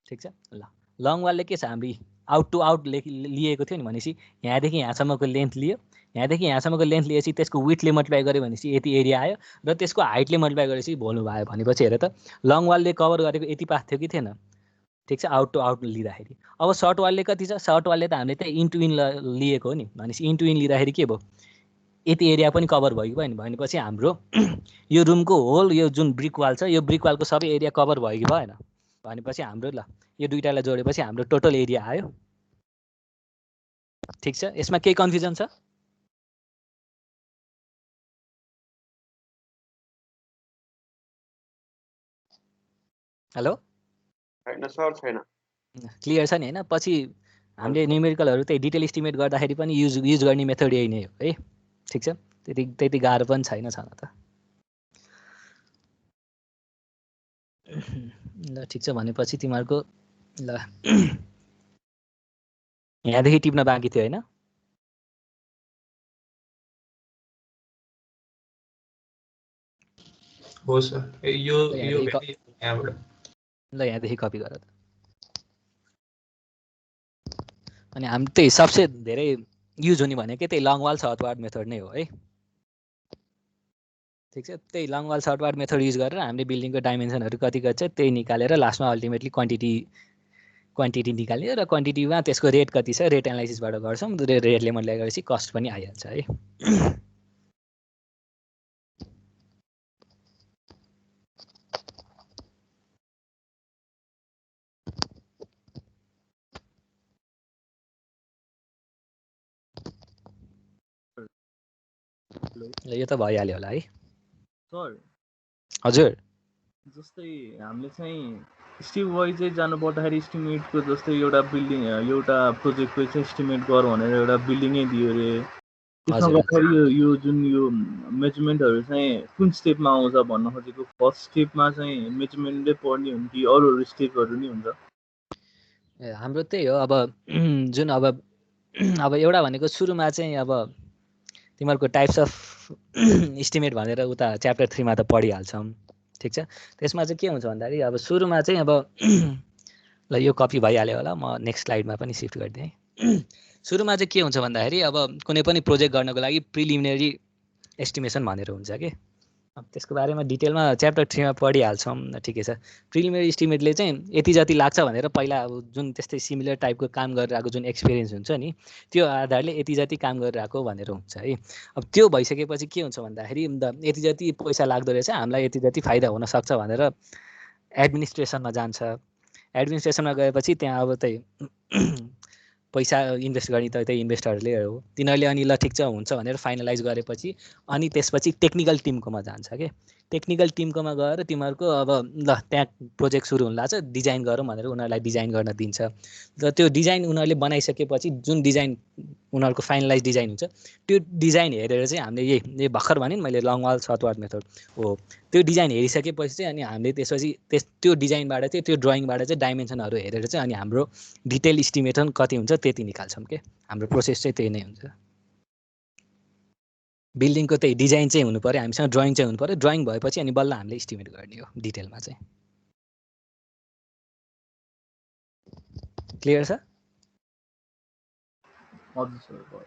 ठिक छ। ल लङ वालले के छ, हाम्रो आउट टु आउट लिएको थियो नि, भनेपछि यहाँदेखि यहाँसम्मको लेन्थ लियो, यहाँदेखि यहाँसम्मको लेन्थ लिएपछि त्यसको विथले मल्टिप्लाई गर्यो भनेपछि यति एरिया आयो र त्यसको हाइटले मल्टिप्लाई गरेपछि भोल्युम आयो। भनेपछि हेर त लङ वालले कभर गरेको यति पाएको थियो कि थिएन, ठिक छ, आउट टु आउट लिँदाखेरि। अब सर्ट वालले कति छ, सर्ट वालले त हामीले त्यही इन्टु इन लिएको हो नि, भनेपछि इन्टु इन लिँदाखेरि के भयो, यति एरिया पनि कभर भयो कि भयो नि। भनेपछि हाम्रो यो रुमको होल यो जुन ब्रिक वाल छ, यो ब्रिक वालको सबै एरिया कभर भयो कि भएन। भनेपछि हाम्रो ल यो दुईटालाई जोडेपछि हाम्रो टोटल एरिया आयो, ठिक छ। यसमा केही कन्फ्युजन छ? हेलो, छैन सर, छैन। क्लियर छ नि होइन? पछि हामीले न्युमेरिकलहरू त्यही डिटेल इस्टिमेट गर्दाखेरि पनि युज गर्ने मेथड यही नै हो है, ठिक छ। त्यति गाह्रो पनि छैन छन त। ल ठिक छ, भनेपछि तिमीहरूको ल यहाँदेखि टिप्न बाँकी थियो होइन? हो सर, यो यहाँबाट ल यहाँदेखि कपी गर त। अनि हामी त्यही सबसे धेरै युज हुने भनेको त्यही long wall short wall method नै हो है, ठिक छ। त्यही long wall short wall method use गरेर हामीले बिल्डिङको डाइमेन्सनहरू कति गर्छ त्यही निकालेर लास्टमा अल्टिमेटली क्वान्टिटी निकाल्यो र क्वान्टिटीमा त्यसको रेट कति छ रेट एनालाइसिसबाट गर्छौँ। रेटले मल्टिप्लाई गरेपछि कस्ट पनि आइहाल्छ है। ल यो त भइहाल्यो होला है सर। हजुर, जस्तै हामीले चाहिँ स्टेप वाइज चाहिँ जानु पर्दाखेरि इस्टिमेटको जस्तै एउटा बिल्डिङ एउटा प्रोजेक्टको चाहिँ इस्टिमेट गर भनेर एउटा बिल्डिङै दियो अरे, त्यसमा गर्दाखेरि यो जुन यो मेजरमेन्टहरू चाहिँ कुन स्टेपमा आउँछ भन्न खोजेको, फर्स्ट स्टेपमा चाहिँ मेजरमेन्टै पर्ने हुन्छ कि अरू स्टेपहरू नि हुन्छ? हाम्रो त्यही हो। अब जुन अब एउटा भनेको सुरुमा चाहिँ अब तिमीहरूको टाइप्स अफ इस्टिमेट भनेर उता च्याप्टर 3 मा त पढिहाल्छौँ, ठिक छ। त्यसमा चाहिँ के हुन्छ भन्दाखेरि अब सुरुमा चाहिँ अब ल यो कपी भइहाल्यो होला, म नेक्स्ट स्लाइडमा पनि सिफ्ट गरिदिएँ। सुरुमा चाहिँ के हुन्छ भन्दाखेरि अब कुनै पनि प्रोजेक्ट गर्नको लागि प्रिलिमिनरी एस्टिमेसन भनेर हुन्छ कि, अब त्यसको बारेमा डिटेलमा च्याप्टर 3 मा पढिहाल्छौँ, ठिकै छ। प्रिलिमिनरी इस्टिमेटले चाहिँ यति जति लाग्छ भनेर पहिला अब जुन त्यस्तै सिमिलर टाइपको काम गरिरहेको जुन एक्सपिरियन्स हुन्छ नि त्यो आधारले यति जति काम गरिरहेको भनेर हुन्छ है। अब त्यो भइसकेपछि के हुन्छ भन्दाखेरि यति जति पैसा लाग्दो रहेछ, हामीलाई यति जति फाइदा हुनसक्छ भनेर एडमिनिस्ट्रेसनमा जान्छ। एडमिनिस्ट्रेसनमा गएपछि त्यहाँ अब त्यही पैसा इन्भेस्ट गर्ने त त्यही इन्भेस्टरहरूले हो, तिनीहरूले अनि ल ठिक छ हुन्छ भनेर फाइनलाइज गरेपछि अनि त्यसपछि टेक्निकल टिमकोमा जान्छ कि। टेक्निकल टिमकोमा गएर तिमीहरूको अब ल त्यहाँ प्रोजेक्ट सुरु हुन लाग्छ, डिजाइन गरौँ भनेर उनीहरूलाई डिजाइन गर्न दिन्छ र त्यो डिजाइन उनीहरूले बनाइसकेपछि जुन डिजाइन उनीहरूको फाइनलाइज डिजाइन हुन्छ त्यो डिजाइन हेरेर चाहिँ हामीले यही भर्खर भने नि मैले long wall short wall method हो, त्यो डिजाइन हेरिसकेपछि चाहिँ अनि हामीले त्यसपछि त्यो डिजाइनबाट चाहिँ त्यो ड्रइङबाट चाहिँ डाइमेन्सनहरू हेरेर चाहिँ अनि हाम्रो डिटेल इस्टिमेसन कति हुन्छ त्यति निकाल्छौँ के। हाम्रो प्रोसेस चाहिँ त्यही नै हुन्छ। बिल्डिङको त्यही डिजाइन चाहिँ हुनु पऱ्यो, हामीसँग ड्रइङ चाहिँ हुनु पऱ्यो, ड्रइङ भएपछि अनि बल्ल हामीले इस्टिमेट गर्ने हो डिटेलमा चाहिँ। क्लियर छ? हजुर सर भयो।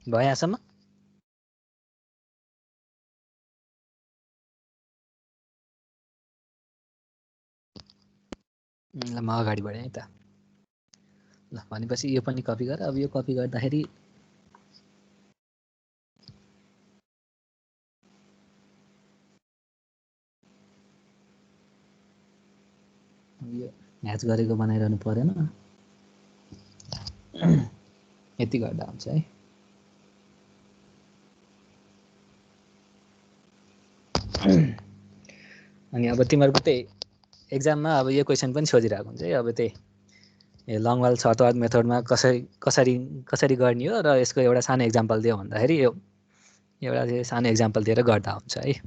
भयो यहाँसम्म? ल म अगाडि बढेँ है त। ल भनेपछि यो पनि कपी गर। अब यो कपी गर्दाखेरि यो ह्याच गरेको बनाइरहनु परेन, यति गर्दा हुन्छ है। अनि अब तिमीहरूको त्यही एक्जाममा अब यो क्वेसन पनि सोधिरहेको हुन्छ है। अब त्यही लङ वाल सर्ट वाल मेथडमा कसरी गर्ने हो र यसको एउटा सानो एक्जाम्पल दियो भन्दाखेरि यो एउटा सानो एक्जाम्पल दिएर गर्दा हुन्छ है।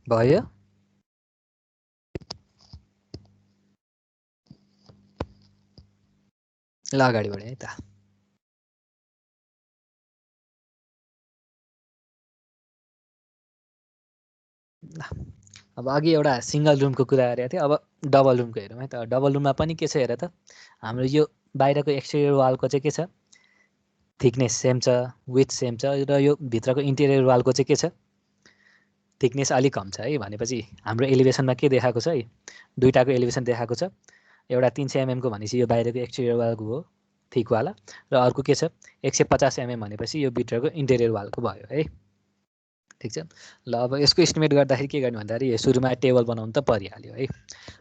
भयो ल अगाडि बढेँ है त। अब अघि एउटा सिङ्गल रुमको कुरा गरेको थिएँ, अब डबल रुमको हेरौँ है त। डबल रुममा पनि के छ हेर त, हाम्रो यो बाहिरको एक्सटेरियर वालको चाहिँ के छ, थिकनेस सेम छ, विथ सेम छ, र यो भित्रको इन्टेरियर वालको चाहिँ के छ, थिकनेस अलिक कम छ है। भनेपछि हाम्रो एलिभेसनमा के देखाएको छ है, दुईटाको एलिभेसन देखाएको छ। एउटा 300 mm को भनेपछि यो बाहिरको एक्सटेरियर वालको हो थिकवाला, र अर्को के छ 150 mm भनेपछि यो भित्रको इन्टेरियर वालको भयो है। ठिक छ। ल अब यसको एस्टिमेट गर्दाखेरि के गर्ने भन्दाखेरि सुरुमा टेबल बनाउनु त परिहाल्यो है।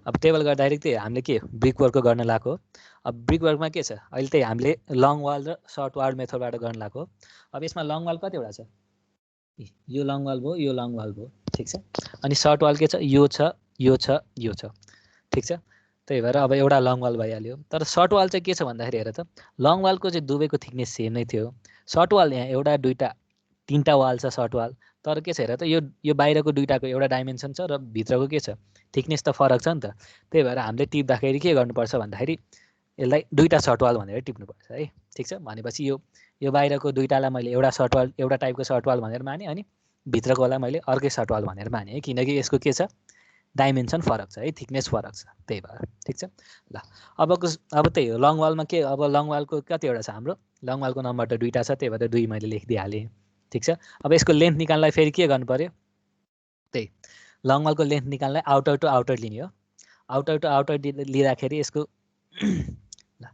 अब टेबल गर्दाखेरि त्यही हामीले के ब्रिक वर्कको गर्न लगाएको हो। अब ब्रिक वर्कमा के छ, अहिले त्यही हामीले लङ वाल र सर्ट वाल मेथडबाट गर्न लगाएको हो। अब यसमा लङ वाल कतिवटा छ, यो लङ वाल भयो, यो लङ वाल भयो। ठिक छ। अनि सर्ट वाल के छ, यो छ, यो छ, यो छ। ठिक छ। त्यही भएर अब एउटा लङ वाल भइहाल्यो। तर सर्ट वाल चाहिँ के छ भन्दाखेरि हेर त, लङ वालको चाहिँ दुवैको थिकनेस सेम नै थियो। सर्ट वाल यहाँ एउटा दुईवटा तिनवटा वाल छ सर्ट वाल, तर के छ हेर त, यो बाहिरको दुईटाको एउटा डाइमेन्सन छ र भित्रको के छ थिकनेस त फरक छ नि त। त्यही भएर हामीले टिप्दाखेरि के गर्नुपर्छ भन्दाखेरि यसलाई दुईवटा सर्ट वाल भनेर टिप्नुपर्छ है। ठिक छ। भनेपछि यो बाहिरको दुईवटालाई मैले एउटा सर्ट वाल, एउटा टाइपको सर्ट वाल भनेर माने, अनि भित्रकोलाई मैले अर्कै सर्ट वाल भनेर माने है, किनकि यसको के छ डाइमेन्सन फरक छ है, थिकनेस फरक छ, त्यही भएर। ठिक छ। ल अब त्यही हो लङ वालमा के, अब लङ वालको कतिवटा छ हाम्रो, लङ वालको नम्बर त दुईवटा छ, त्यही भएर 2 मैले लेखिदिइहालेँ। ठिक छ। अब यसको लेन्थ निकाल्नलाई फेरि के गर्नु पर्यो, त्यही लङ वालको लेन्थ निकाल्नलाई आउटर टु आउटर लिने हो। आउटर टु आउटर लिँदाखेरि यसको ल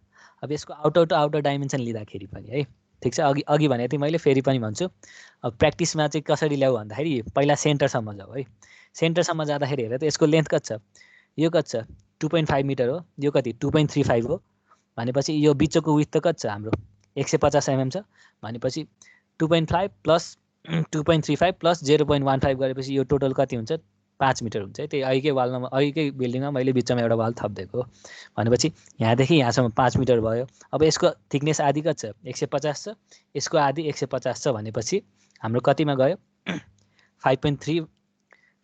अब यसको आउटर टु आउटर डाइमेन्सन लिँदाखेरि पनि है, ठिक छ, अघि अघि भनेको थिएँ मैले, फेरि पनि भन्छु। अब प्र्याक्टिसमा चाहिँ कसरी ल्याऊ भन्दाखेरि पहिला सेन्टरसम्म जाऊ है। सेन्टरसम्म जाँदाखेरि हेर त यसको लेन्थ कति छ, यो कति छ 2.5 मिटर हो, यो कति 2.35 हो। भनेपछि यो बिचको विथ त कति छ हाम्रो 150 mm छ। भनेपछि 2.5 प्लस 2.35 प्लस 0.15 गरेपछि यो टोटल कति हुन्छ 5 मिटर हुन्छ है। त्यही अघिकै वालमा, अघिकै बिल्डिङमा मैले बिचमा एउटा वाल थपिदिएको। भनेपछि यहाँदेखि यहाँसम्म 5 मिटर भयो। अब यसको थिकनेस आधी कति छ 150 छ, यसको आधी 150 छ। भनेपछि हाम्रो कतिमा गयो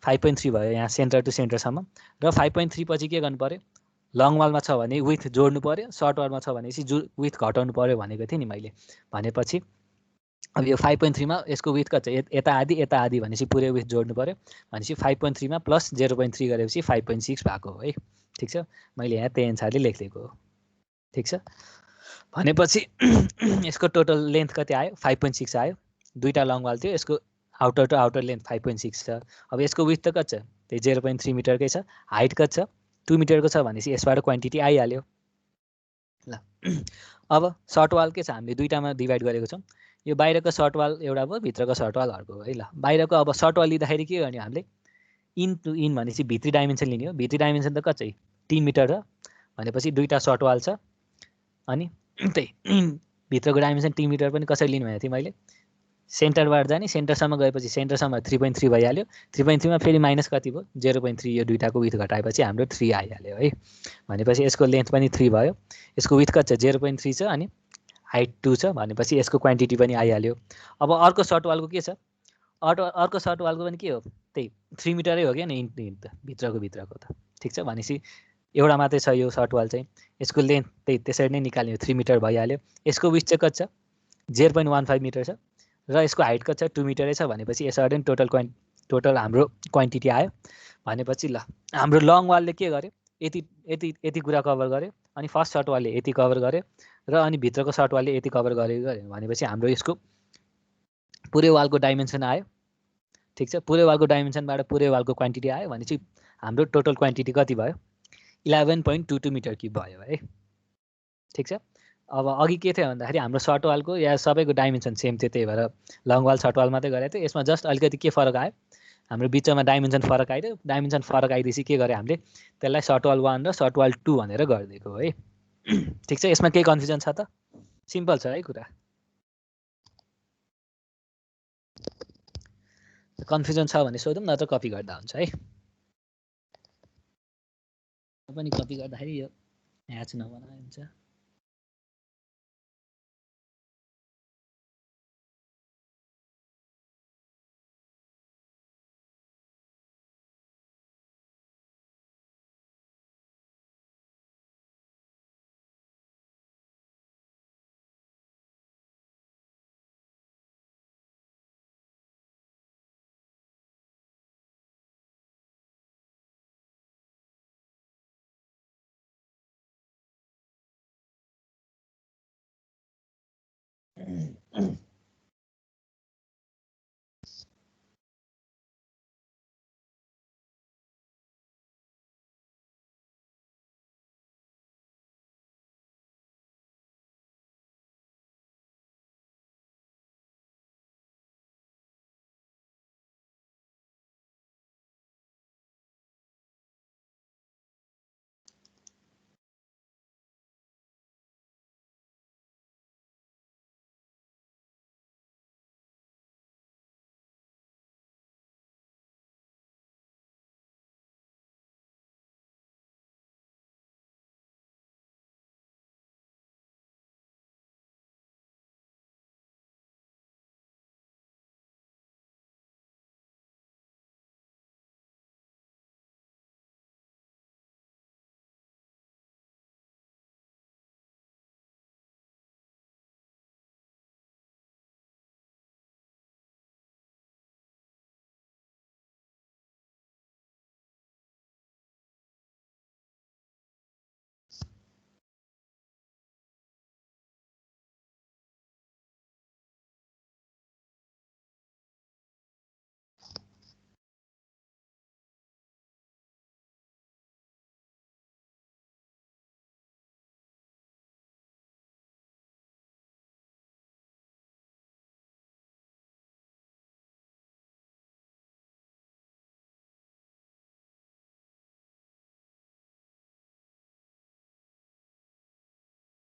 5.3 भयो यहाँ सेन्टर टु सेन्टरसम्म। र 5.3 पछि के गर्नु पऱ्यो, लङ वालमा छ भने विथ जोड्नु पऱ्यो, सर्ट वालमा छ भनेपछि विथ घटाउनु पऱ्यो भनेको थिएँ नि मैले। भनेपछि अब यो 5.3 मा यसको विथ कति छ, यता आधी भनेपछि पुरै विथ जोड्नु पऱ्यो। भनेपछि 5.3 मा प्लस 0.3 गरेपछि 5.6 भएको हो है। ठिक छ। मैले यहाँ त्यही अनुसारले लेखिदिएको हो। ठिक छ। भनेपछि यसको टोटल लेन्थ कति आयो 5.6 आयो। दुईवटा लङ वाल थियो, यसको आउटर टु आउटर लेन्थ 5.6 छ। अब यसको विथ त कति छ, त्यही 0.3 मिटरकै छ। हाइट कति छ 2 मिटरको छ भनेपछि यसबाट क्वान्टिटी आइहाल्यो। ल अब सर्ट वाल के छ, हामीले दुईवटामा डिभाइड गरेको छौँ। यो बाहिरको सर्ट वाल एउटा भयो, भित्रको सर्ट वाल अर्को हो है। ल बाहिरको अब सर्ट वाल लिँदाखेरि के गर्ने हामीले, इन टु इन भनेपछि भित्री डाइमेन्सन लिने हो। भित्री डाइमेन्सन त कति छ 3 मिटर छ। भनेपछि दुईवटा सर्ट वाल छ, अनि त्यही भित्रको डाइमेन्सन 3 मिटर पनि कसरी लिनु भनेको थिएँ मैले, सेन्टरबाट जाने, सेन्टरसम्म गएपछि सेन्टरसम्म 3.3 भइहाल्यो। 3.3 मा फेरि माइनस कति भयो 0.3, यो दुईवटाको विथ घटाएपछि हाम्रो 3 आइहाल्यो है। भनेपछि यसको लेन्थ पनि 3 भयो, यसको विथ कति छ 0.3 छ, अनि हाइट 2 छ। भनेपछि यसको क्वान्टिटी पनि आइहाल्यो। अब अर्को सर्ट वालको के छ, अर्को सर्ट वालको पनि के हो, त्यही 3 मिटरै हो क्या नि त भित्रको त। ठिक छ। भनेपछि एउटा मात्रै छ यो सर्ट वाल चाहिँ, यसको लेन्थ त्यही त्यसरी नै निकाल्यो, 3 मिटर भइहाल्यो। यसको विथ चाहिँ कति छ 0.15 मिटर छ, र यसको हाइट कति छ 2 मिटरै छ। भनेपछि यसरी नै टोटल हाम्रो क्वान्टिटी आयो। भनेपछि ल हाम्रो लङ वालले के गर्यो, यति कुरा कभर गर्यो, अनि फर्स्ट सर्ट वालले यति कभर गर्यो, र अनि भित्रको सर्ट वालले यति कभर गर्यो। भनेपछि हाम्रो यसको पुरै वालको डाइमेन्सन आयो। ठिक छ। पुरै वालको डाइमेन्सनबाट पुरै वालको क्वान्टिटी आयो। भनेपछि हाम्रो टोटल क्वान्टिटी कति भयो 11.22 मिटर क्युब भयो है। ठिक छ। अब अघि के थियो भन्दाखेरि हाम्रो सर्ट वालको या सबैको डाइमेन्सन सेम थियो, त्यही भएर लङ वाल सर्ट वाल मात्रै गरेको थियो। यसमा जस्ट अलिकति के फरक आयो, हाम्रो बिचमा डाइमेन्सन फरक आइदियो। डाइमेन्सन फरक आइदिएपछि के गर्यो हामीले, त्यसलाई सर्ट वाल 1 र सर्ट वाल 2 भनेर गरिदिएको है। ठिक छ। यसमा केही कन्फ्युजन छ त, सिम्पल छ है कुरा। कन्फ्युजन छ भने सोधौँ, नत्र कपी गर्दा हुन्छ है। पनि कपी गर्दाखेरि यो ह्याच नबनाए हुन्छ।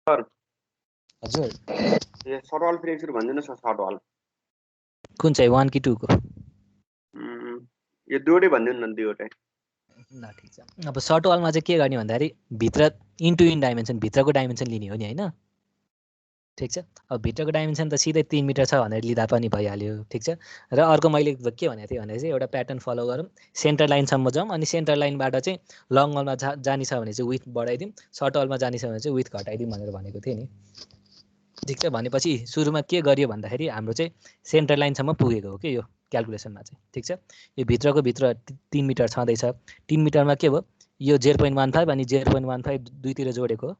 सर हजुर यो सर्टवाल फ्रेक्चर भनिदिनुहोस् न सर्टवाल कुन चाहिँ 1 कि 2 को यो दुवटै भनिदिनु न दुवटै ल ठिक छ अब सर्ट वालमा चाहिँ के गर्ने भन्दाखेरि भित्र इन टु इन डाइमेन्सन भित्रको डाइमेन्सन लिने हो नि होइन ठिक छ अब भित्रको डाइमेन्सन त सिधै 3 मिटर छ भनेर लिँदा पनि भइहाल्यो ठिक छ र अर्को मैले के भनेको थिएँ भने चाहिँ एउटा प्याटर्न फलो गरौँ सेन्टर लाइनसम्म जाउँ अनि सेन्टर लाइनबाट चाहिँ लङ वालमा जाने छ भने चाहिँ विथ बढाइदिउँ सर्ट वालमा जाने छ भने चाहिँ विथ घटाइदिउँ भनेर भनेको थिएँ नि ठिक छ भनेपछि सुरुमा के गरियो भन्दाखेरि हाम्रो चाहिँ सेन्टर लाइनसम्म पुगेको हो कि यो क्यालकुलेसनमा चाहिँ ठिक छ यो भित्रको भित्र 3 मिटर छँदैछ 3 मिटरमा के भयो यो 0.15 अनि 0.15 दुईतिर जोडेको हो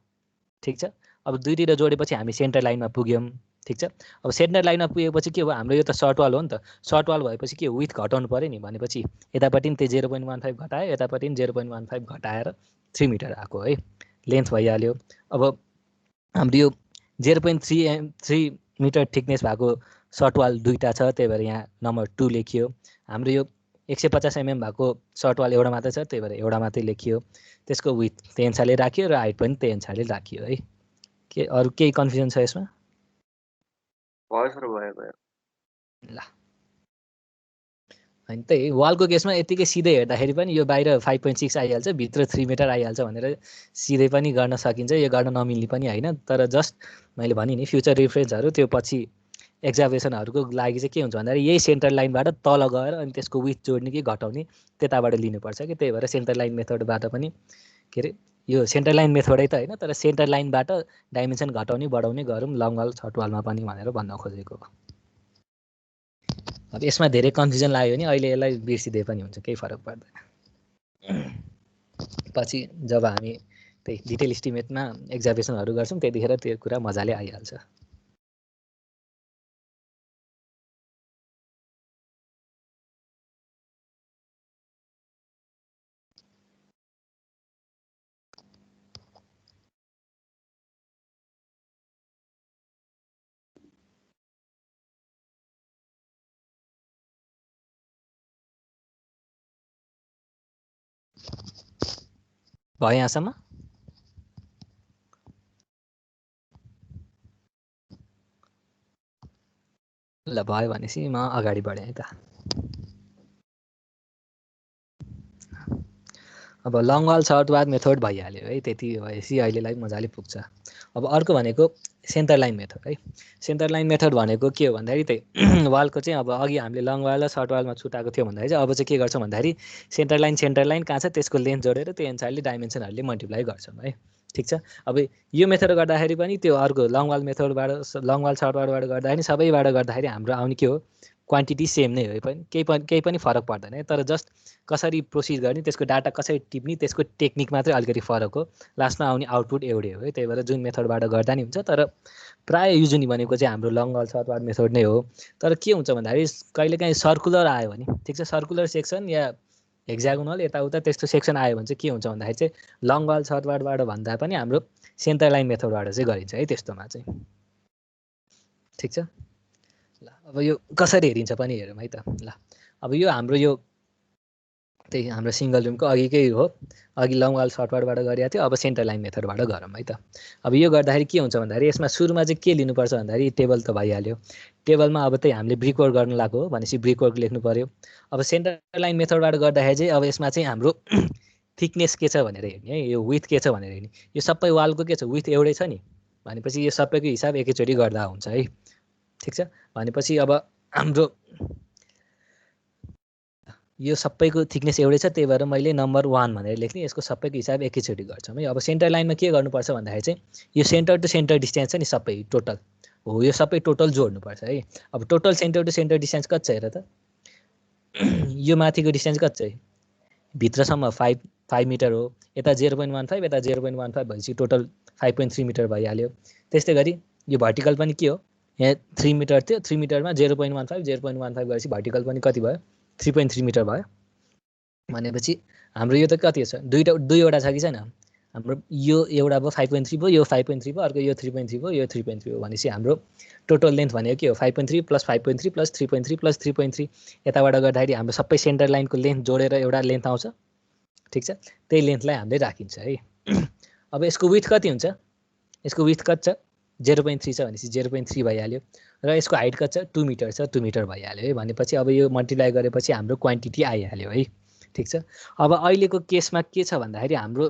ठिक छ अब दुईतिर जोडेपछि हामी सेन्टर लाइनमा पुग्यौँ ठिक छ अब सेन्टर लाइनमा पुगेपछि के भयो हाम्रो यो त सर्ट वाल हो नि त सर्ट वाल भएपछि के विथ घटाउनु पऱ्यो नि भनेपछि यतापट्टि पनि त्यो 0.15 घटायो यतापट्टि पनि 0.15 घटाएर 3 मिटर आएको है लेन्थ भइहाल्यो अब हाम्रो यो 0.3 मिटर थिकनेस भएको सर्ट वाल दुईवटा छ त्यही भएर यहाँ नम्बर 2 लेखियो हाम्रो यो 150 mm भएको सर्ट वाल एउटा मात्रै छ त्यही भएर एउटा मात्रै लेखियो त्यसको विथ त्यही अनुसारले राखियो र हाइट पनि त्यही अनुसारले राखियो है के अरू केही कन्फ्युजन छ यसमा भयो सर भयो ल होइन त्यही वालको केसमा यतिकै सिधै हेर्दाखेरि पनि यो बाहिर 5.6 आइहाल्छ भित्र 3 मिटर आइहाल्छ भनेर सिधै पनि गर्न सकिन्छ यो गर्न नमिल्ने पनि होइन तर जस्ट मैले भने नि फ्युचर रिफरेन्सहरू त्यो पछि एक्जाभेसनहरूको लागि चाहिँ के हुन्छ भन्दाखेरि यही सेन्टर लाइनबाट तल गएर अनि त्यसको विथ जोड्ने कि घटाउने त्यताबाट लिनुपर्छ कि त्यही भएर सेन्टर लाइन मेथडबाट पनि के अरे यो सेन्टर लाइन मेथडै त होइन तर सेन्टर लाइनबाट डाइमेन्सन घटाउने बढाउने गरौँ लङ वाल सर्ट वालमा पनि भनेर भन्न खोजेको हो अब यसमा धेरै कन्फ्युजन लाग्यो भने अहिले यसलाई बिर्सिदिए पनि हुन्छ केही फरक पर्दैन पछि जब हामी त्यही डिटेल इस्टिमेटमा एक्जाभेसनहरू गर्छौँ त्यतिखेर त्यो कुरा मजाले आइहाल्छ भयो यहाँसम्म ल भयो भनेपछि म अगाडि बढेँ है त अब long wall short wall method भइहाल्यो है त्यति भएपछि अहिलेलाई मजाले पुग्छ अब अर्को भनेको सेन्टर लाइन मेथड है सेन्टर लाइन मेथड भनेको के हो भन्दाखेरि त्यही वालको चाहिँ अब अघि हामीले लङ वाल र सर्ट वालमा छुटाएको थियो भन्दाखेरि चाहिँ अब चाहिँ के गर्छौँ भन्दाखेरि सेन्टर लाइन कहाँ छ त्यसको लेन्थ जोडेर त्यही अनुसारले डाइमेन्सनहरूले मल्टिप्लाई गर्छौँ है ठिक छ अब यो मेथड गर्दाखेरि पनि त्यो अर्को लङ वाल मेथडबाट लङ वाल सर्ट वालबाट गर्दाखेरि सबैबाट गर्दाखेरि हाम्रो आउने के हो क्वान्टिटी सेम नै हो केही पनि फरक पर्दैन तर जस्ट कसरी प्रोसिड गर्ने त्यसको डाटा कसरी टिप्ने त्यसको टेक्निक मात्रै अलिकति फरक हो लास्टमा आउने आउटपुट एउटै हो है त्यही भएर जुन मेथडबाट गर्दा नि हुन्छ तर प्राय युजुनी भनेको चाहिँ हाम्रो लङ हल सर्टकट मेथड नै हो तर के हुन्छ भन्दाखेरि कहिलेकाहीँ सर्कुलर आयो भने ठिक छ सर्कुलर सेक्सन या हेक्जागोनल यताउता त्यस्तो सेक्सन आयो भने चाहिँ के हुन्छ भन्दाखेरि चाहिँ लङ हल सर्टकटबाट भन्दा पनि हाम्रो सेन्टर लाइन मेथडबाट चाहिँ गरिन्छ है त्यस्तोमा चाहिँ ठिक छ ल अब यो कसरी हेरिन्छ पनि हेरौँ है त ल अब यो हाम्रो यो त्यही हाम्रो सिङ्गल रुमको अघिकै हो अघि लङ वाल सर्टकटबाट गरिएको थियो अब सेन्टर लाइन मेथडबाट गरौँ है त अब यो गर्दाखेरि के हुन्छ भन्दाखेरि यसमा सुरुमा चाहिँ के लिनुपर्छ भन्दाखेरि टेबल त भइहाल्यो टेबलमा अब त्यही हामीले ब्रिक वर्क गर्न लागेको हो भनेपछि ब्रिक वर्क लेख्नु पर्यो अब सेन्टर लाइन मेथडबाट गर्दाखेरि चाहिँ अब यसमा चाहिँ हाम्रो थिकनेस के छ भनेर हेर्ने है यो विथ के छ भनेर हेर्ने यो सबै वालको के छ विथ एउटै छ नि भनेपछि यो सबैको हिसाब एकैचोटि गर्दा हुन्छ है ठिक छ भनेपछि अब हाम्रो यो सबैको थिकनेस एउटै छ त्यही भएर मैले नम्बर 1 भनेर लेख्ने यसको सबैको हिसाब एकैचोटि गर्छौँ है अब सेन्टर लाइनमा के गर्नुपर्छ भन्दाखेरि चाहिँ यो सेन्टर टु सेन्टर डिस्टेन्स छ नि सबै टोटल हो यो सबै टोटल जोड्नुपर्छ है अब total centre to centre distance कति छ हेर त यो माथिको डिस्टेन्स कति छ भित्रसम्म 5 मिटर हो यता 0.15 यता 0.15 भएपछि टोटल 5.3 मिटर भइहाल्यो त्यस्तै गरी यो भर्टिकल पनि के हो यहाँ 3 मिटर थियो 3 मिटरमा 0.15 गरेपछि भर्टिकल पनि कति भयो 3.3 मिटर भयो भनेपछि हाम्रो यो त कति छ दुईवटा छ कि छैन हाम्रो यो एउटा भयो 5.3 भयो यो 5.3 भयो अर्को यो 3.3 भयो यो 3.3 हो भनेपछि हाम्रो टोटल लेन्थ भनेको के हो 5.3 प्लस 5.3 प्लस 3.3 प्लस 3.3 यताबाट गर्दाखेरि हाम्रो सबै सेन्टर लाइनको लेन्थ जोडेर एउटा लेन्थ आउँछ ठिक छ त्यही लेन्थलाई हामीले राखिन्छ है अब यसको विथ कति हुन्छ यसको विथ कति छ 0.3 छ भनेपछि 0.3 भइहाल्यो र यसको हाइट कति छ 2 मिटर छ 2 मिटर भइहाल्यो है भनेपछि अब यो मल्टिप्लाई गरेपछि हाम्रो क्वान्टिटी आइहाल्यो है ठिक छ अब अहिलेको केसमा के छ भन्दाखेरि हाम्रो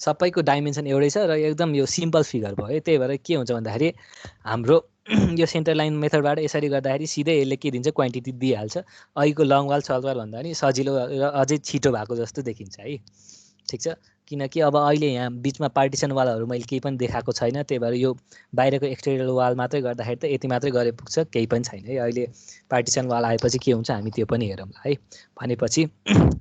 सबैको डाइमेन्सन एउटै छ र एकदम यो सिम्पल फिगर भयो है त्यही भएर के हुन्छ भन्दाखेरि हाम्रो यो सेन्टर लाइन मेथडबाट यसरी गर्दाखेरि सिधै यसले के दिन्छ क्वान्टिटी दिइहाल्छ अहिलेको लङ वाल सर्कल भन्दा पनि सजिलो र अझै छिटो भएको जस्तो देखिन्छ है ठिक छ किनकि अब अहिले यहाँ बिचमा पार्टिसन वालहरू मैले केही पनि देखाएको छैन त्यही भएर यो बाहिरको एक्सटेरियर वाल मात्रै गर्दाखेरि त यति मात्रै गरे पुग्छ केही पनि छैन है अहिले पार्टिसन वाल आएपछि के हुन्छ हामी त्यो पनि हेरौँला है भनेपछि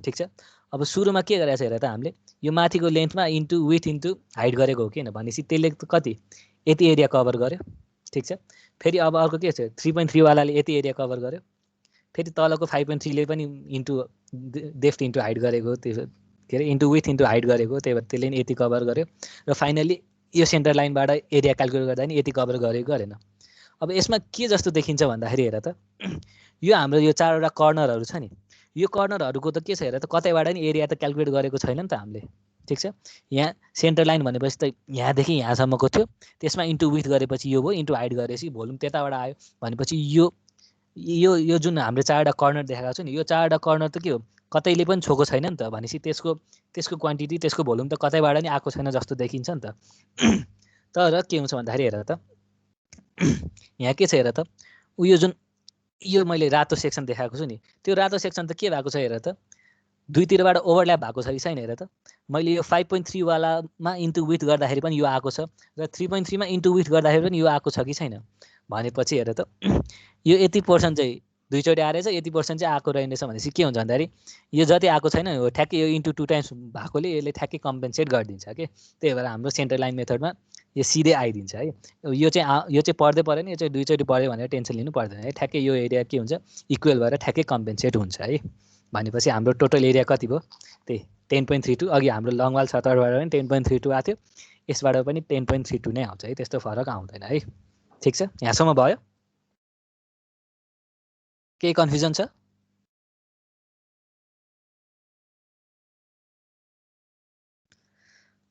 ठिक छ अब सुरुमा के गरेछ हेर त हामीले यो माथिको लेन्थमा इन्टु विथ इन्टु हाइट गरेको हो किन भनेपछि त्यसले कति यति एरिया कभर गर्यो ठिक छ फेरि अब अर्को के छ 3.3 वालाले यति एरिया कभर गर्यो फेरि तलको 5.3 ले पनि इन्टु डेप्थ इन्टु हाइट गरेको त्यो के अरे इन्टु विथ इन्टु हाइट गरेको त्यही भएर त्यसले नि यति कभर गर्यो र फाइनली यो सेन्टर लाइनबाट एरिया क्यालकुलेट गर्दा नि यति कभर गरेको गरेन अब यसमा के जस्तो देखिन्छ भन्दाखेरि हेर त यो हाम्रो यो चारवटा कर्नरहरू छ नि यो कर्नरहरूको त के छ हेर त कतैबाट नि एरिया त क्यालकुलेट गरेको छैन नि त हामीले ठिक छ यहाँ सेन्टर लाइन भनेपछि त यहाँदेखि यहाँसम्मको थियो त्यसमा इन्टु विथ गरेपछि यो भयो इन्टु हाइट गरेपछि भोल्युम त्यताबाट आयो भनेपछि यो जुन हाम्रो चारवटा कर्नर देखाएको छ नि यो चारवटा कर्नर त के हो कतैले पनि छोको छैन नि त भनेपछि त्यसको क्वान्टिटी त्यसको भोल्युम त कतैबाट नि आएको छैन जस्तो देखिन्छ नि त तर के हुन्छ भन्दाखेरि हेर त यहाँ के छ हेर त उयो जुन यो मैले रातो सेक्सन देखाएको छु नि त्यो रातो सेक्सन त के भएको छ हेर त दुईतिरबाट ओभरल्याप भएको छ कि छैन हेर त मैले यो 5.3 वालामा इन्टु विथ गर्दाखेरि पनि यो आएको छ र 3.3 मा इन्टु विथ गर्दाखेरि पनि यो आएको छ कि छैन भनेपछि हेर त यो यति पर्सेन्ट चाहिँ दुईचोटि आएछ यति पर्सेन्ट चाहिँ आएको रहेछ भनेपछि के हुन्छ भन्दाखेरि यो जति आएको छैन हो ठ्याक्कै यो इन्टु 2 टाइम्स भएकोले यसले ठ्याक्कै कम्पेन्सेट गरिदिन्छ के त्यही भएर हाम्रो सेन्टर लाइन मेथडमा यो सिधै आइदिन्छ है यो चाहिँ पढ्दै परेन यो चाहिँ दुईचोटि पढ्यो भनेर टेन्सन लिनु पर्दैन है ठ्याक्कै यो एरिया के हुन्छ इक्वल भएर ठ्याक्कै कम्पेन्सेट हुन्छ है भनेपछि हाम्रो टोटल एरिया कति भयो त्यही 10.32 अघि हाम्रो लङ वाल सतरबाट पनि 10.32 आएको थियो यसबाट पनि 10.32 नै आउँछ है त्यस्तो फरक आउँदैन है ठिक छ यहाँसम्म भयो केही कन्फ्युजन छ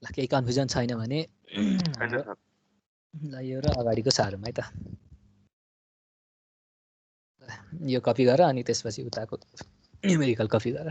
ल केही कन्फ्युजन छैन भने ल यो र अगाडिको सारौँ है त यो कपी गर अनि त्यसपछि उताको न्युमेरिकल कपी गर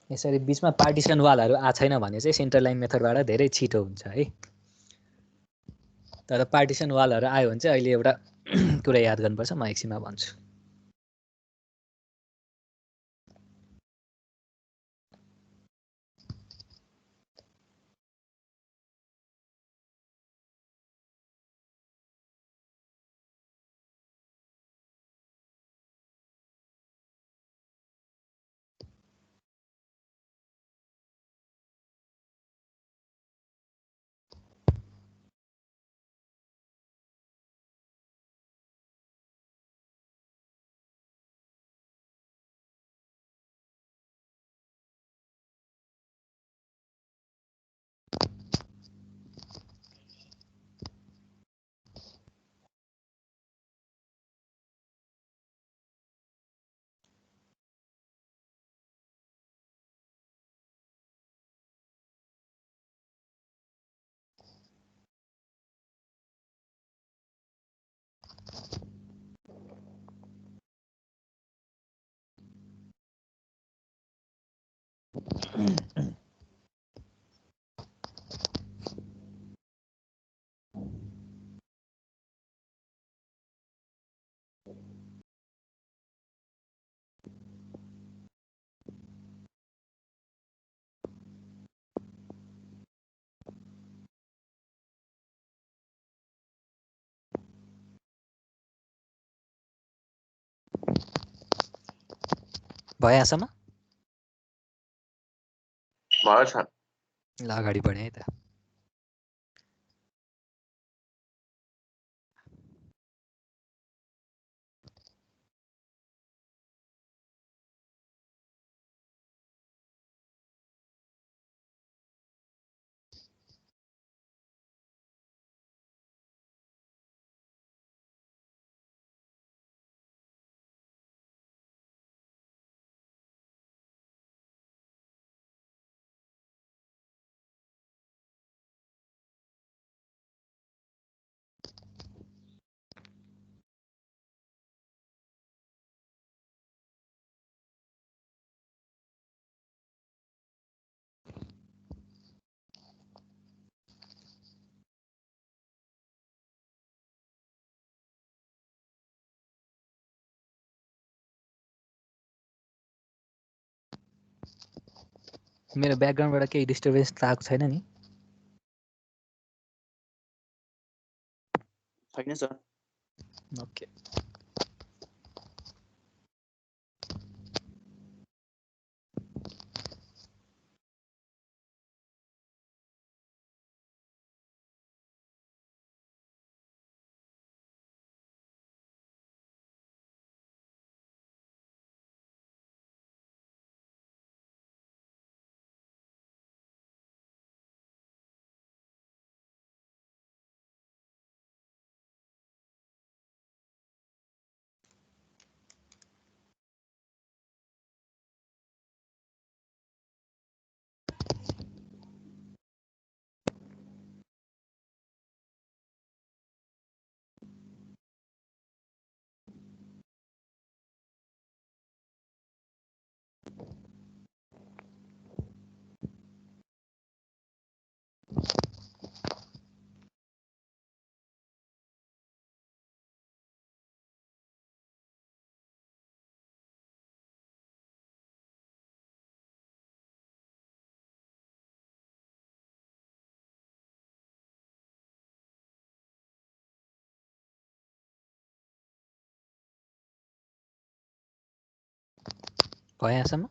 यसरी बिचमा पार्टिसन वालहरू आएको छैन भने चाहिँ सेन्टर लाइन मेथडबाट धेरै छिटो हुन्छ है तर पार्टिसन वालहरू आयो भने चाहिँ अहिले एउटा कुरा याद गर्नुपर्छ, म एकछिनमा भन्छु। भयो यहाँसम्म? भयो सर। ल अगाडि बढेँ है त। मेरो ब्याकग्राउन्डबाट केही डिस्टर्बेन्स त आएको छैन नि? छैन सर। ओके। भयो यहाँसम्म?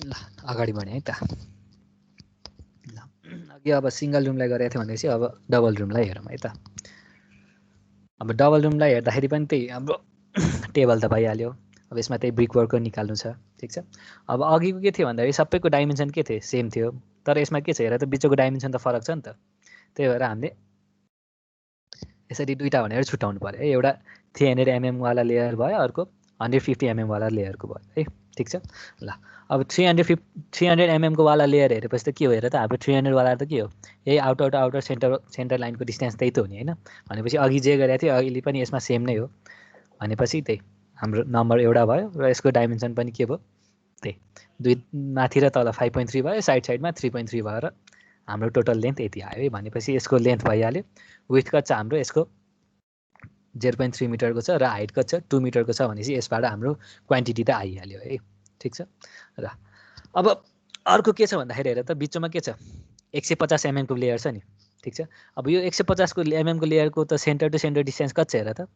ल अगाडि बढेँ है त। ल अघि अब सिङ्गल रुमलाई गरेको थियो भनेपछि अब डबल रुमलाई हेरौँ है त। अब डबल रुमलाई हेर्दाखेरि पनि त्यही हाम्रो टेबल त भइहाल्यो। अब यसमा त्यही ब्रिक वर्कको निकाल्नु छ, ठिक छ। अब अघिको के थियो भन्दाखेरि सबैको डाइमेन्सन के थियो? सेम थियो। तर यसमा के छ हेर त, बिचको डाइमेन्सन त फरक छ नि त। त्यही भएर हामीले यसरी दुईवटा भनेर छुट्याउनु पऱ्यो है। एउटा 300 mm वाला लेयर भयो, अर्को 150 mm वाला लेयरको भयो है, ठिक छ। ल अब 300 mm को वाला लेयर हेरेपछि त के हो हेर त, हाम्रो 300 वाला त के हो? यही आउटर सेन्टर लाइनको डिस्टेन्स त्यही त हो नि होइन? भनेपछि अघि जे गरेको थियो अहिले पनि यसमा सेम नै हो। भनेपछि त्यही हाम्रो नम्बर एउटा भयो र यसको डाइमेन्सन पनि के भयो? त्यही दुई माथि र तल 5.3 भयो, साइडमा 3.3 भएर हाम्रो टोटल लेन्थ यति आयो है। भनेपछि यसको लेन्थ भइहाल्यो। विथ कति छ हाम्रो यसको 0.3 मिटरको छ र हाइट कति छ 2 मिटरको छ भनेपछि यसबाट हाम्रो क्वान्टिटी त आइहाल्यो है। ठिक छ। र अब अर्को के छ भन्दाखेरि हेर त बिचमा के छ 150 mm को लेयर छ नि। ठिक छ। अब यो 150 mm को लेयरको त सेन्टर टु सेन्टर डिस्टेन्स कति छ हेर त,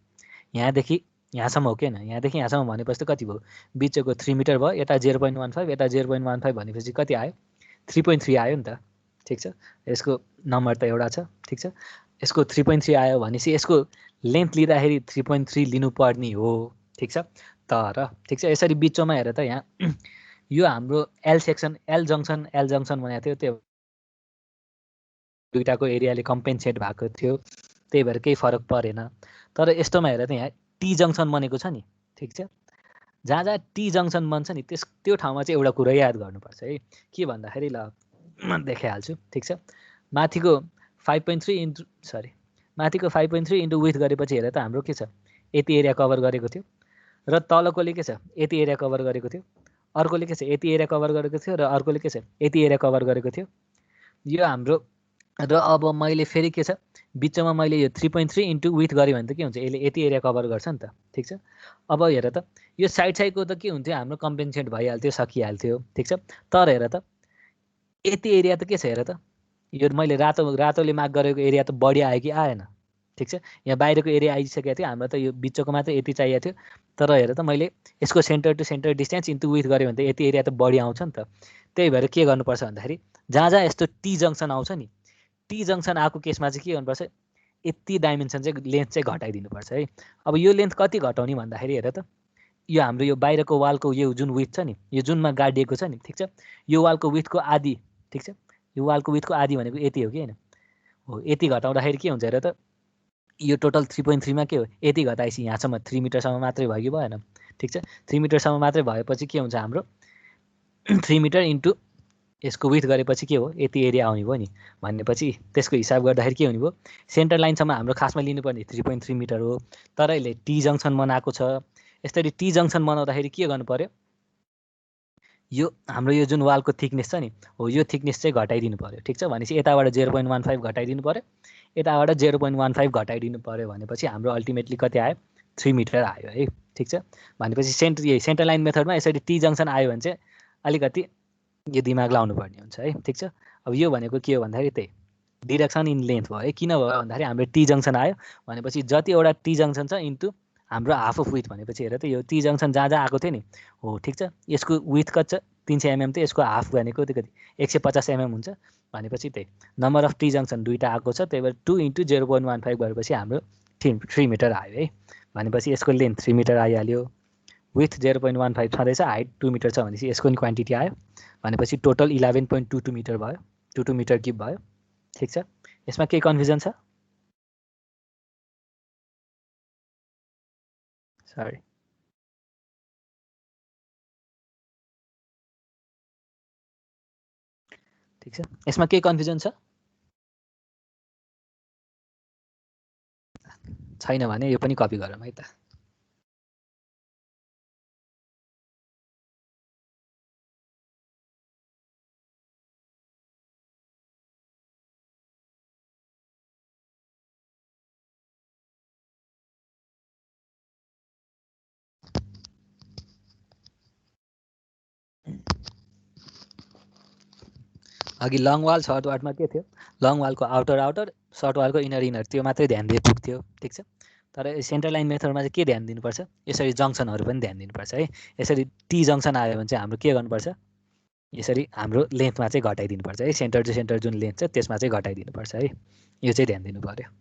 यहाँदेखि यहाँसम्म हो किन, यहाँदेखि यहाँसम्म भनेपछि त कति भयो, बिचको 3 मिटर भयो, यता 0.15, यता 0.15 भनेपछि कति आयो 3.3 आयो नि त। ठिक छ। यसको नम्बर त एउटा छ। ठिक छ। यसको 3.3 आयो भनेपछि यसको लेन्थ लिँदाखेरि 3.3 लिनुपर्ने हो। ठिक छ। तर ठिक छ यसरी बिचमा हेर त यहाँ यो हाम्रो एल सेक्सन एल जङ्सन भनेको थियो, त्यो दुईटाको एरियाले कम्पेन्सेट भएको थियो, त्यही भएर केही फरक परेन। तर यस्तोमा हेर त यहाँ टी जङ्सन बनेको छ नि। ठिक छ। जहाँ जहाँ टी जङ्सन बन्छ नि त्यो ठाउँमा चाहिँ एउटा कुरा याद गर्नुपर्छ है, के भन्दाखेरि ल म देखाइहाल्छु। ठिक छ। माथिको 5.3 इन्टु विथ गरेपछि हेर त हाम्रो के छ यति एरिया कभर गरेको थियो, र तलकोले के छ यति एरिया कभर गरेको थियो, अर्कोले के छ यति एरिया कभर गरेको थियो, र अर्कोले के छ यति एरिया कभर गरेको थियो। यो हाम्रो र अब मैले फेरि के छ बिचमा मैले यो 3.3 इन्टु विथ गरेँ भने त के हुन्छ, यसले यति एरिया कभर गर्छ नि त। ठिक छ। अब हेर त यो साइडको त के हुन्थ्यो हाम्रो कम्पेन्सेट भइहाल्थ्यो, सकिहाल्थ्यो। ठिक छ। तर हेर त यति एरिया त के छ हेर त, यो मैले रातोले मार्क गरेको एरिया त बढी आयो कि आएन। ठिक छ। यहाँ बाहिरको एरिया आइसकेको थियो, हाम्रो त यो बिचको मात्र यति चाहिएको थियो। तर हेर त मैले यसको centre to centre distance into width गरेँ भने त यति एरिया त बढी आउँछ नि त। त्यही भएर के गर्नुपर्छ भन्दाखेरि जहाँ जहाँ यस्तो टी जङ्सन आउँछ नि, टी जङ्सन आएको केसमा चाहिँ के गर्नुपर्छ यति डाइमेन्सन चाहिँ लेन्थ चाहिँ घटाइदिनुपर्छ है। अब यो लेन्थ कति घटाउने भन्दाखेरि हेर त यो हाम्रो यो बाहिरको वालको यो जुन विथ छ नि, यो जुनमा गाडिएको छ नि। ठिक छ। यो वालको विथको आधी। ठिक छ। यो वालको विथको आधी भनेको यति हो कि होइन हो, यति घटाउँदाखेरि के हुन्छ हेर त यो टोटल 3.3 मा के हो यति घटाएपछि यहाँसम्म 3 मिटरसम्म मात्रै भयो कि भएन। ठिक छ। 3 मिटरसम्म मात्रै भएपछि के हुन्छ हाम्रो 3 मिटर इन्टु यसको विथ गरेपछि के हो यति एरिया आउने भयो नि। भनेपछि त्यसको हिसाब गर्दाखेरि के हुने भयो सेन्टर लाइनसम्म हाम्रो खासमा लिनुपर्ने 3.3 मिटर हो, तर यसले टी जङ्सन बनाएको छ। यसरी टी जङ्सन बनाउँदाखेरि के गर्नु पर्यो, यो हाम्रो यो जुन वालको थिकनेस छ नि हो यो थिकनेस चाहिँ घटाइदिनु पर्यो। ठिक छ। भनेपछि यताबाट 0.15 घटाइदिनु पर्यो, यताबाट 0.15 घटाइदिनु पर्यो। भनेपछि हाम्रो अल्टिमेटली कति आयो 3 मिटर आयो है। ठिक छ। भनेपछि सेन्टर लाइन मेथडमा यसरी टी जङ्सन आयो भने चाहिँ अलिकति यो दिमाग लाउनु पर्ने हुन्छ है। ठिक छ। अब यो भनेको के हो भन्दाखेरि त्यही डिरेक्सन इन लेन्थ भयो है। किन भयो भन्दाखेरि हाम्रो टी जङ्सन आयो भनेपछि जतिवटा टी जङ्सन छ इन्टु हाम्रो हाफ अफ विथ भनेपछि हेर त यो टी जङ्सन जहाँ जहाँ आएको थियो नि हो। ठिक छ। यसको विथ कति छ 300 mm त यसको हाफ भनेको त्यो कति 150 mm हुन्छ। भनेपछि त्यही नम्बर अफ टी जङ्सन दुईवटा आएको छ, त्यही भएर 2 इन्टु 0.15 गरेपछि हाम्रो 3 मिटर आयो है। भनेपछि यसको लेन्थ 3 मिटर आइहाल्यो, विथ 0.15 छँदैछ, हाइट 2 मिटर छ भनेपछि यसको नि क्वान्टिटी आयो। भनेपछि टोटल 11.22 मिटर भयो, 22 मिटर क्युब भयो। ठिक छ। यसमा केही कन्फ्युजन छ? सरी। ठिक छ। यसमा केही कन्फ्युजन छ? छैन भने यो पनि कपी गरौँ है त। अघि लङ वाल सर्ट वालमा के थियो, लङ वालको आउटर सर्ट वालको इनर त्यो मात्रै ध्यान दिए पुग्थ्यो। ठिक छ। तर सेन्टर लाइन मेथडमा चाहिँ के ध्यान दिनुपर्छ, यसरी जङ्सनहरू पनि ध्यान दिनुपर्छ है। यसरी टी जङ्सन आयो भने चाहिँ हाम्रो के गर्नुपर्छ, यसरी हाम्रो लेन्थमा चाहिँ घटाइदिनुपर्छ है। सेन्टर टु सेन्टर जुन लेन्थ छ त्यसमा चाहिँ घटाइदिनुपर्छ है। यो चाहिँ ध्यान दिनु पर्यो।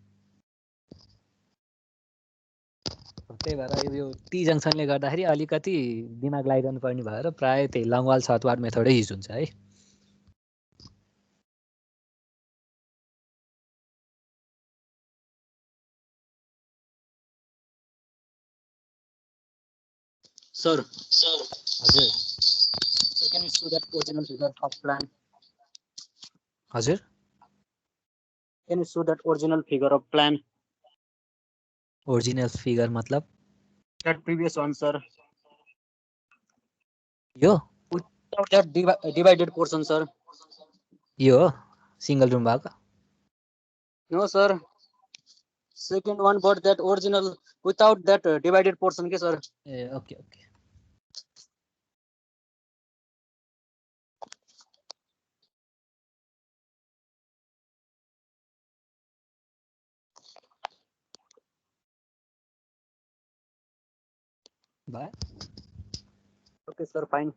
त्यही भएर यो टी जङ्सनले गर्दाखेरि अलिकति दिमाग लगाइरहनु पर्ने भएर प्रायः त्यही लङ वाल सर्ट वाल मेथडै युज हुन्छ है। सर हजुर second so that original figure of plan हजुर can you show that original figure of plan original figure मतलब दैट प्रिभियस वन सर यो that divided portion, sir. यो हो सिंगल रुम भएको No, sir. Second one, but that original without that divided portion, के sir. ए okay okay भयो Okay, sir. Fine.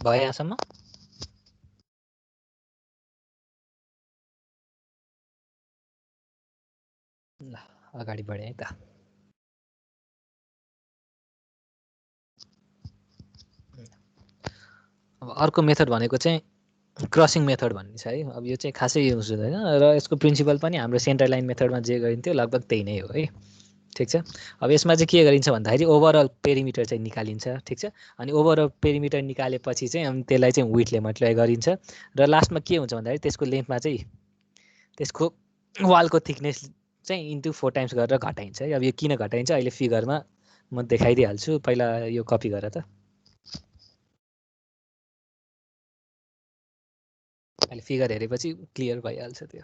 भयो यहाँसम्म ल अगाडि बढेँ है त अब अर्को मेथड भनेको चाहिँ क्रसिङ मेथड भन्ने छ है अब यो चाहिँ खासै युज हुँदैन र यसको प्रिन्सिपल पनि हाम्रो सेन्टर लाइन मेथडमा जे गरिन्थ्यो लगभग त्यही नै हो है ठिक छ अब यसमा चाहिँ के गरिन्छ भन्दाखेरि ओभरअल पेरिमिटर चाहिँ निकालिन्छ ठिक छ अनि ओभरअल पेरिमिटर निकालेपछि चाहिँ अनि त्यसलाई चाहिँ विड्थले मल्टिप्लाई गरिन्छ र लास्टमा के हुन्छ भन्दाखेरि त्यसको लेन्थमा चाहिँ त्यसको वालको थिकनेस चाहिँ इन्टु 4 टाइम्स गरेर घटाइन्छ है अब यो किन घटाइन्छ अहिले फिगरमा म देखाइदिइहाल्छु पहिला यो कपी गरेर त अहिले फिगर हेरेपछि क्लियर भइहाल्छ त्यो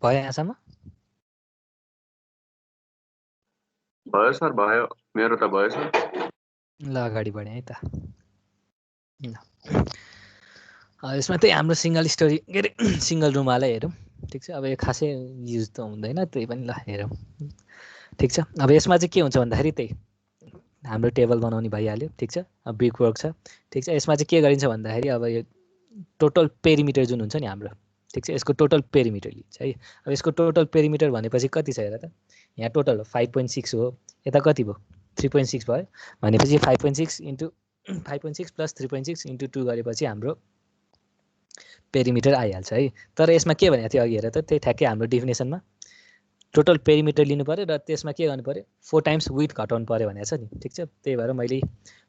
भयो यहाँसम्म? भयो सर भयो, मेरो त भयो सर। ल अगाडि बढेँ है त। ल यसमा त्यही हाम्रो सिङ्गल स्टोरी के अरे सिङ्गल रुमवाला हेरौँ, ठिक छ। अब यो खासै युज त हुँदैन त्यही पनि, ल हेरौँ, ठिक छ। अब यसमा चाहिँ के हुन्छ भन्दाखेरि त्यही हाम्रो टेबल बनाउने भइहाल्यो, ठिक छ। अब ब्रिक वर्क छ, ठिक छ। यसमा चाहिँ के गरिन्छ भन्दाखेरि अब यो टोटल पेरिमिटर जुन हुन्छ नि हाम्रो, ठिक छ, यसको टोटल पेरिमिटर लिन्छ है। अब यसको टोटल पेरिमिटर भनेपछि कति छ हेर त, यहाँ टोटल हो 5.6 हो, यता कति भयो 3.6 भयो भनेपछि 5.6 इन्टु 5.6 प्लस 3.6 इन्टु 2 गरेपछि हाम्रो पेरिमिटर आइहाल्छ है। तर यसमा के भनेको थियो अघि हेर त, त्यही ठ्याक्कै हाम्रो डिफिनेसनमा टोटल पेरिमिटर लिनु पऱ्यो र त्यसमा के गर्नु पऱ्यो 4 टाइम्स विथ घटाउनु पऱ्यो भनेको छ नि, ठिक छ। त्यही भएर मैले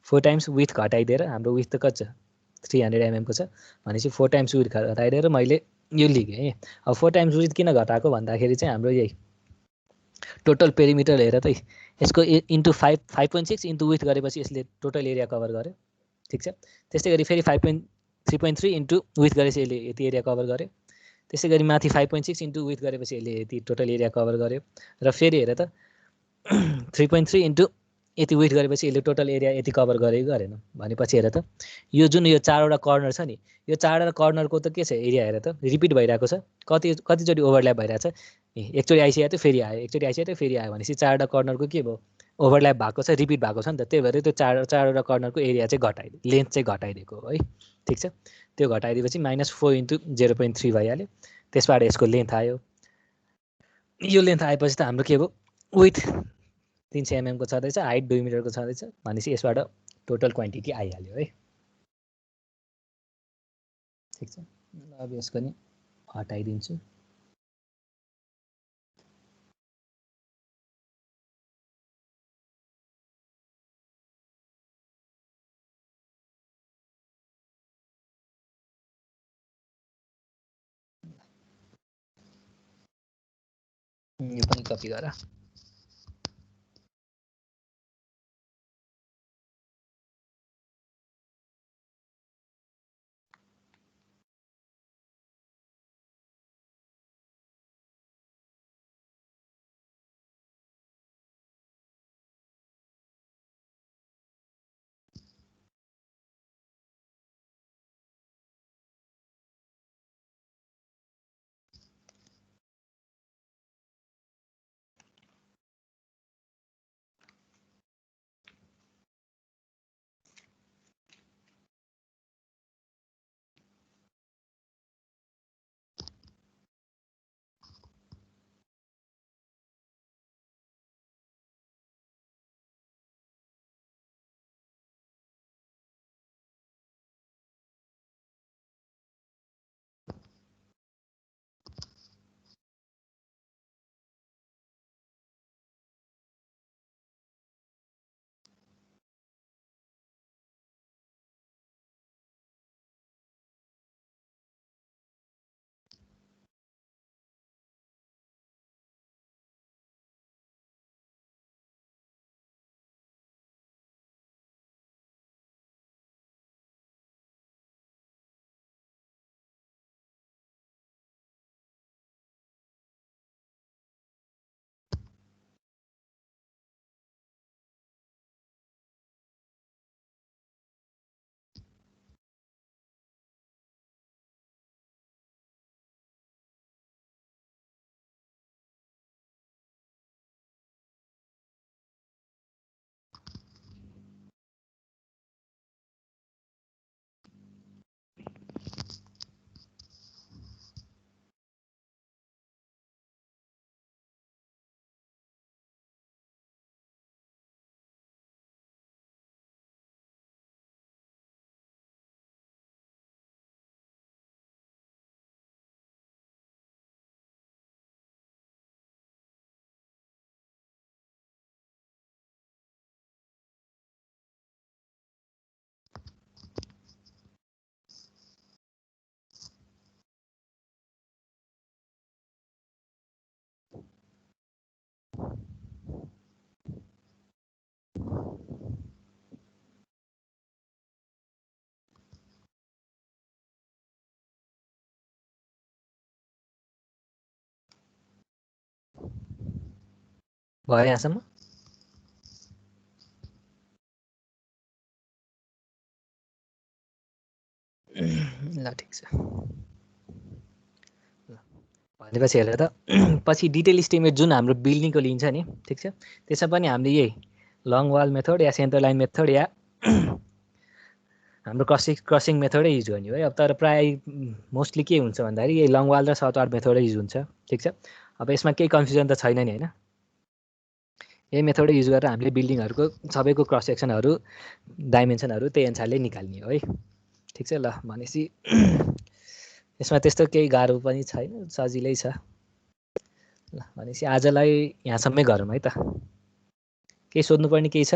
4 टाइम्स विथ घटाइदिएर हाम्रो विथ त कति छ 300 mm को छ भनेपछि 4 टाइम्स विथ घटाइदिएर मैले यो लिएँ। अब 4 टाइम्स विथ किन घटाएको भन्दाखेरि चाहिँ हाम्रो यही टोटल पेरिमिटर हेर त यसको इन्टु 5.6 इन्टु विथ गरेपछि यसले टोटल एरिया कभर गर्यो, ठिक छ। त्यस्तै गरी फेरि 3.3 इन्टु विथ गरेपछि यसले यति एरिया कभर गर्यो। त्यसै गरी माथि 5.6 इन्टु विथ गरेपछि यसले यति टोटल एरिया कभर गर्यो। र फेरि हेर त 3.3 इन्टु यति विथ गरेपछि यसले टोटल एरिया यति कभर गरेको गरेन भनेपछि हेर त यो जुन यो 4वटा कर्नर छ नि, यो 4वटा कर्नरको त के छ एरिया हेर त रिपिट भइरहेको छ, कतिचोटि ओभरल्याप भइरहेको छ। एकचोटि आइसकेको थियो फेरि आयो, एकचोटि आइसकेको थियो फेरि आयो भनेपछि 4वटा कर्नरको के भयो ओभरल्याप भएको छ, रिपिट भएको छ नि त। त्यही भएर त्यो 4वटा कर्नरको एरिया चाहिँ घटाइदियो, लेन्थ चाहिँ घटाइदिएको है, ठिक छ। त्यो घटाइदिएपछि -4 इन्टु 0.3 भइहाल्यो। त्यसबाट यसको लेन्थ आयो, यो लेन्थ आएपछि त हाम्रो के भयो विथ 300 mm को छँदैछ, हाइट 2 मिटरको छँदैछ भनेपछि यसबाट टोटल क्वान्टिटी आइहाल्यो है, ठिक छ। अब यसको नि हटाइदिन्छु। यो पनि कपी गर। भयो यहाँसम्म? ल ठिक छ। भनेपछि हेर त पछि डिटेल इस्टिमेट जुन हाम्रो बिल्डिङको लिन्छ नि, ठिक छ, त्यसमा पनि हामीले यही लङ वाल मेथड या सेन्टर लाइन मेथड या हाम्रो क्रसिङ मेथडै युज गर्ने हो है। अब तर प्राय मोस्टली के हुन्छ भन्दाखेरि यही लङ वाल र सर्ट वाल मेथडै युज हुन्छ, ठिक छ। अब यसमा केही कन्फ्युजन त छैन नि होइन? यही मेथडै युज गरेर हामीले बिल्डिङहरूको सबैको क्रस सेक्सनहरू डाइमेन्सनहरू त्यही अनुसारले निकाल्ने हो है, ठिक छ। ल भनेपछि यसमा त्यस्तो केही गाह्रो पनि छैन, सजिलै छ। ल भनेपछि आजलाई यहाँसम्मै गरौँ है त। केही सोध्नुपर्ने केही छ?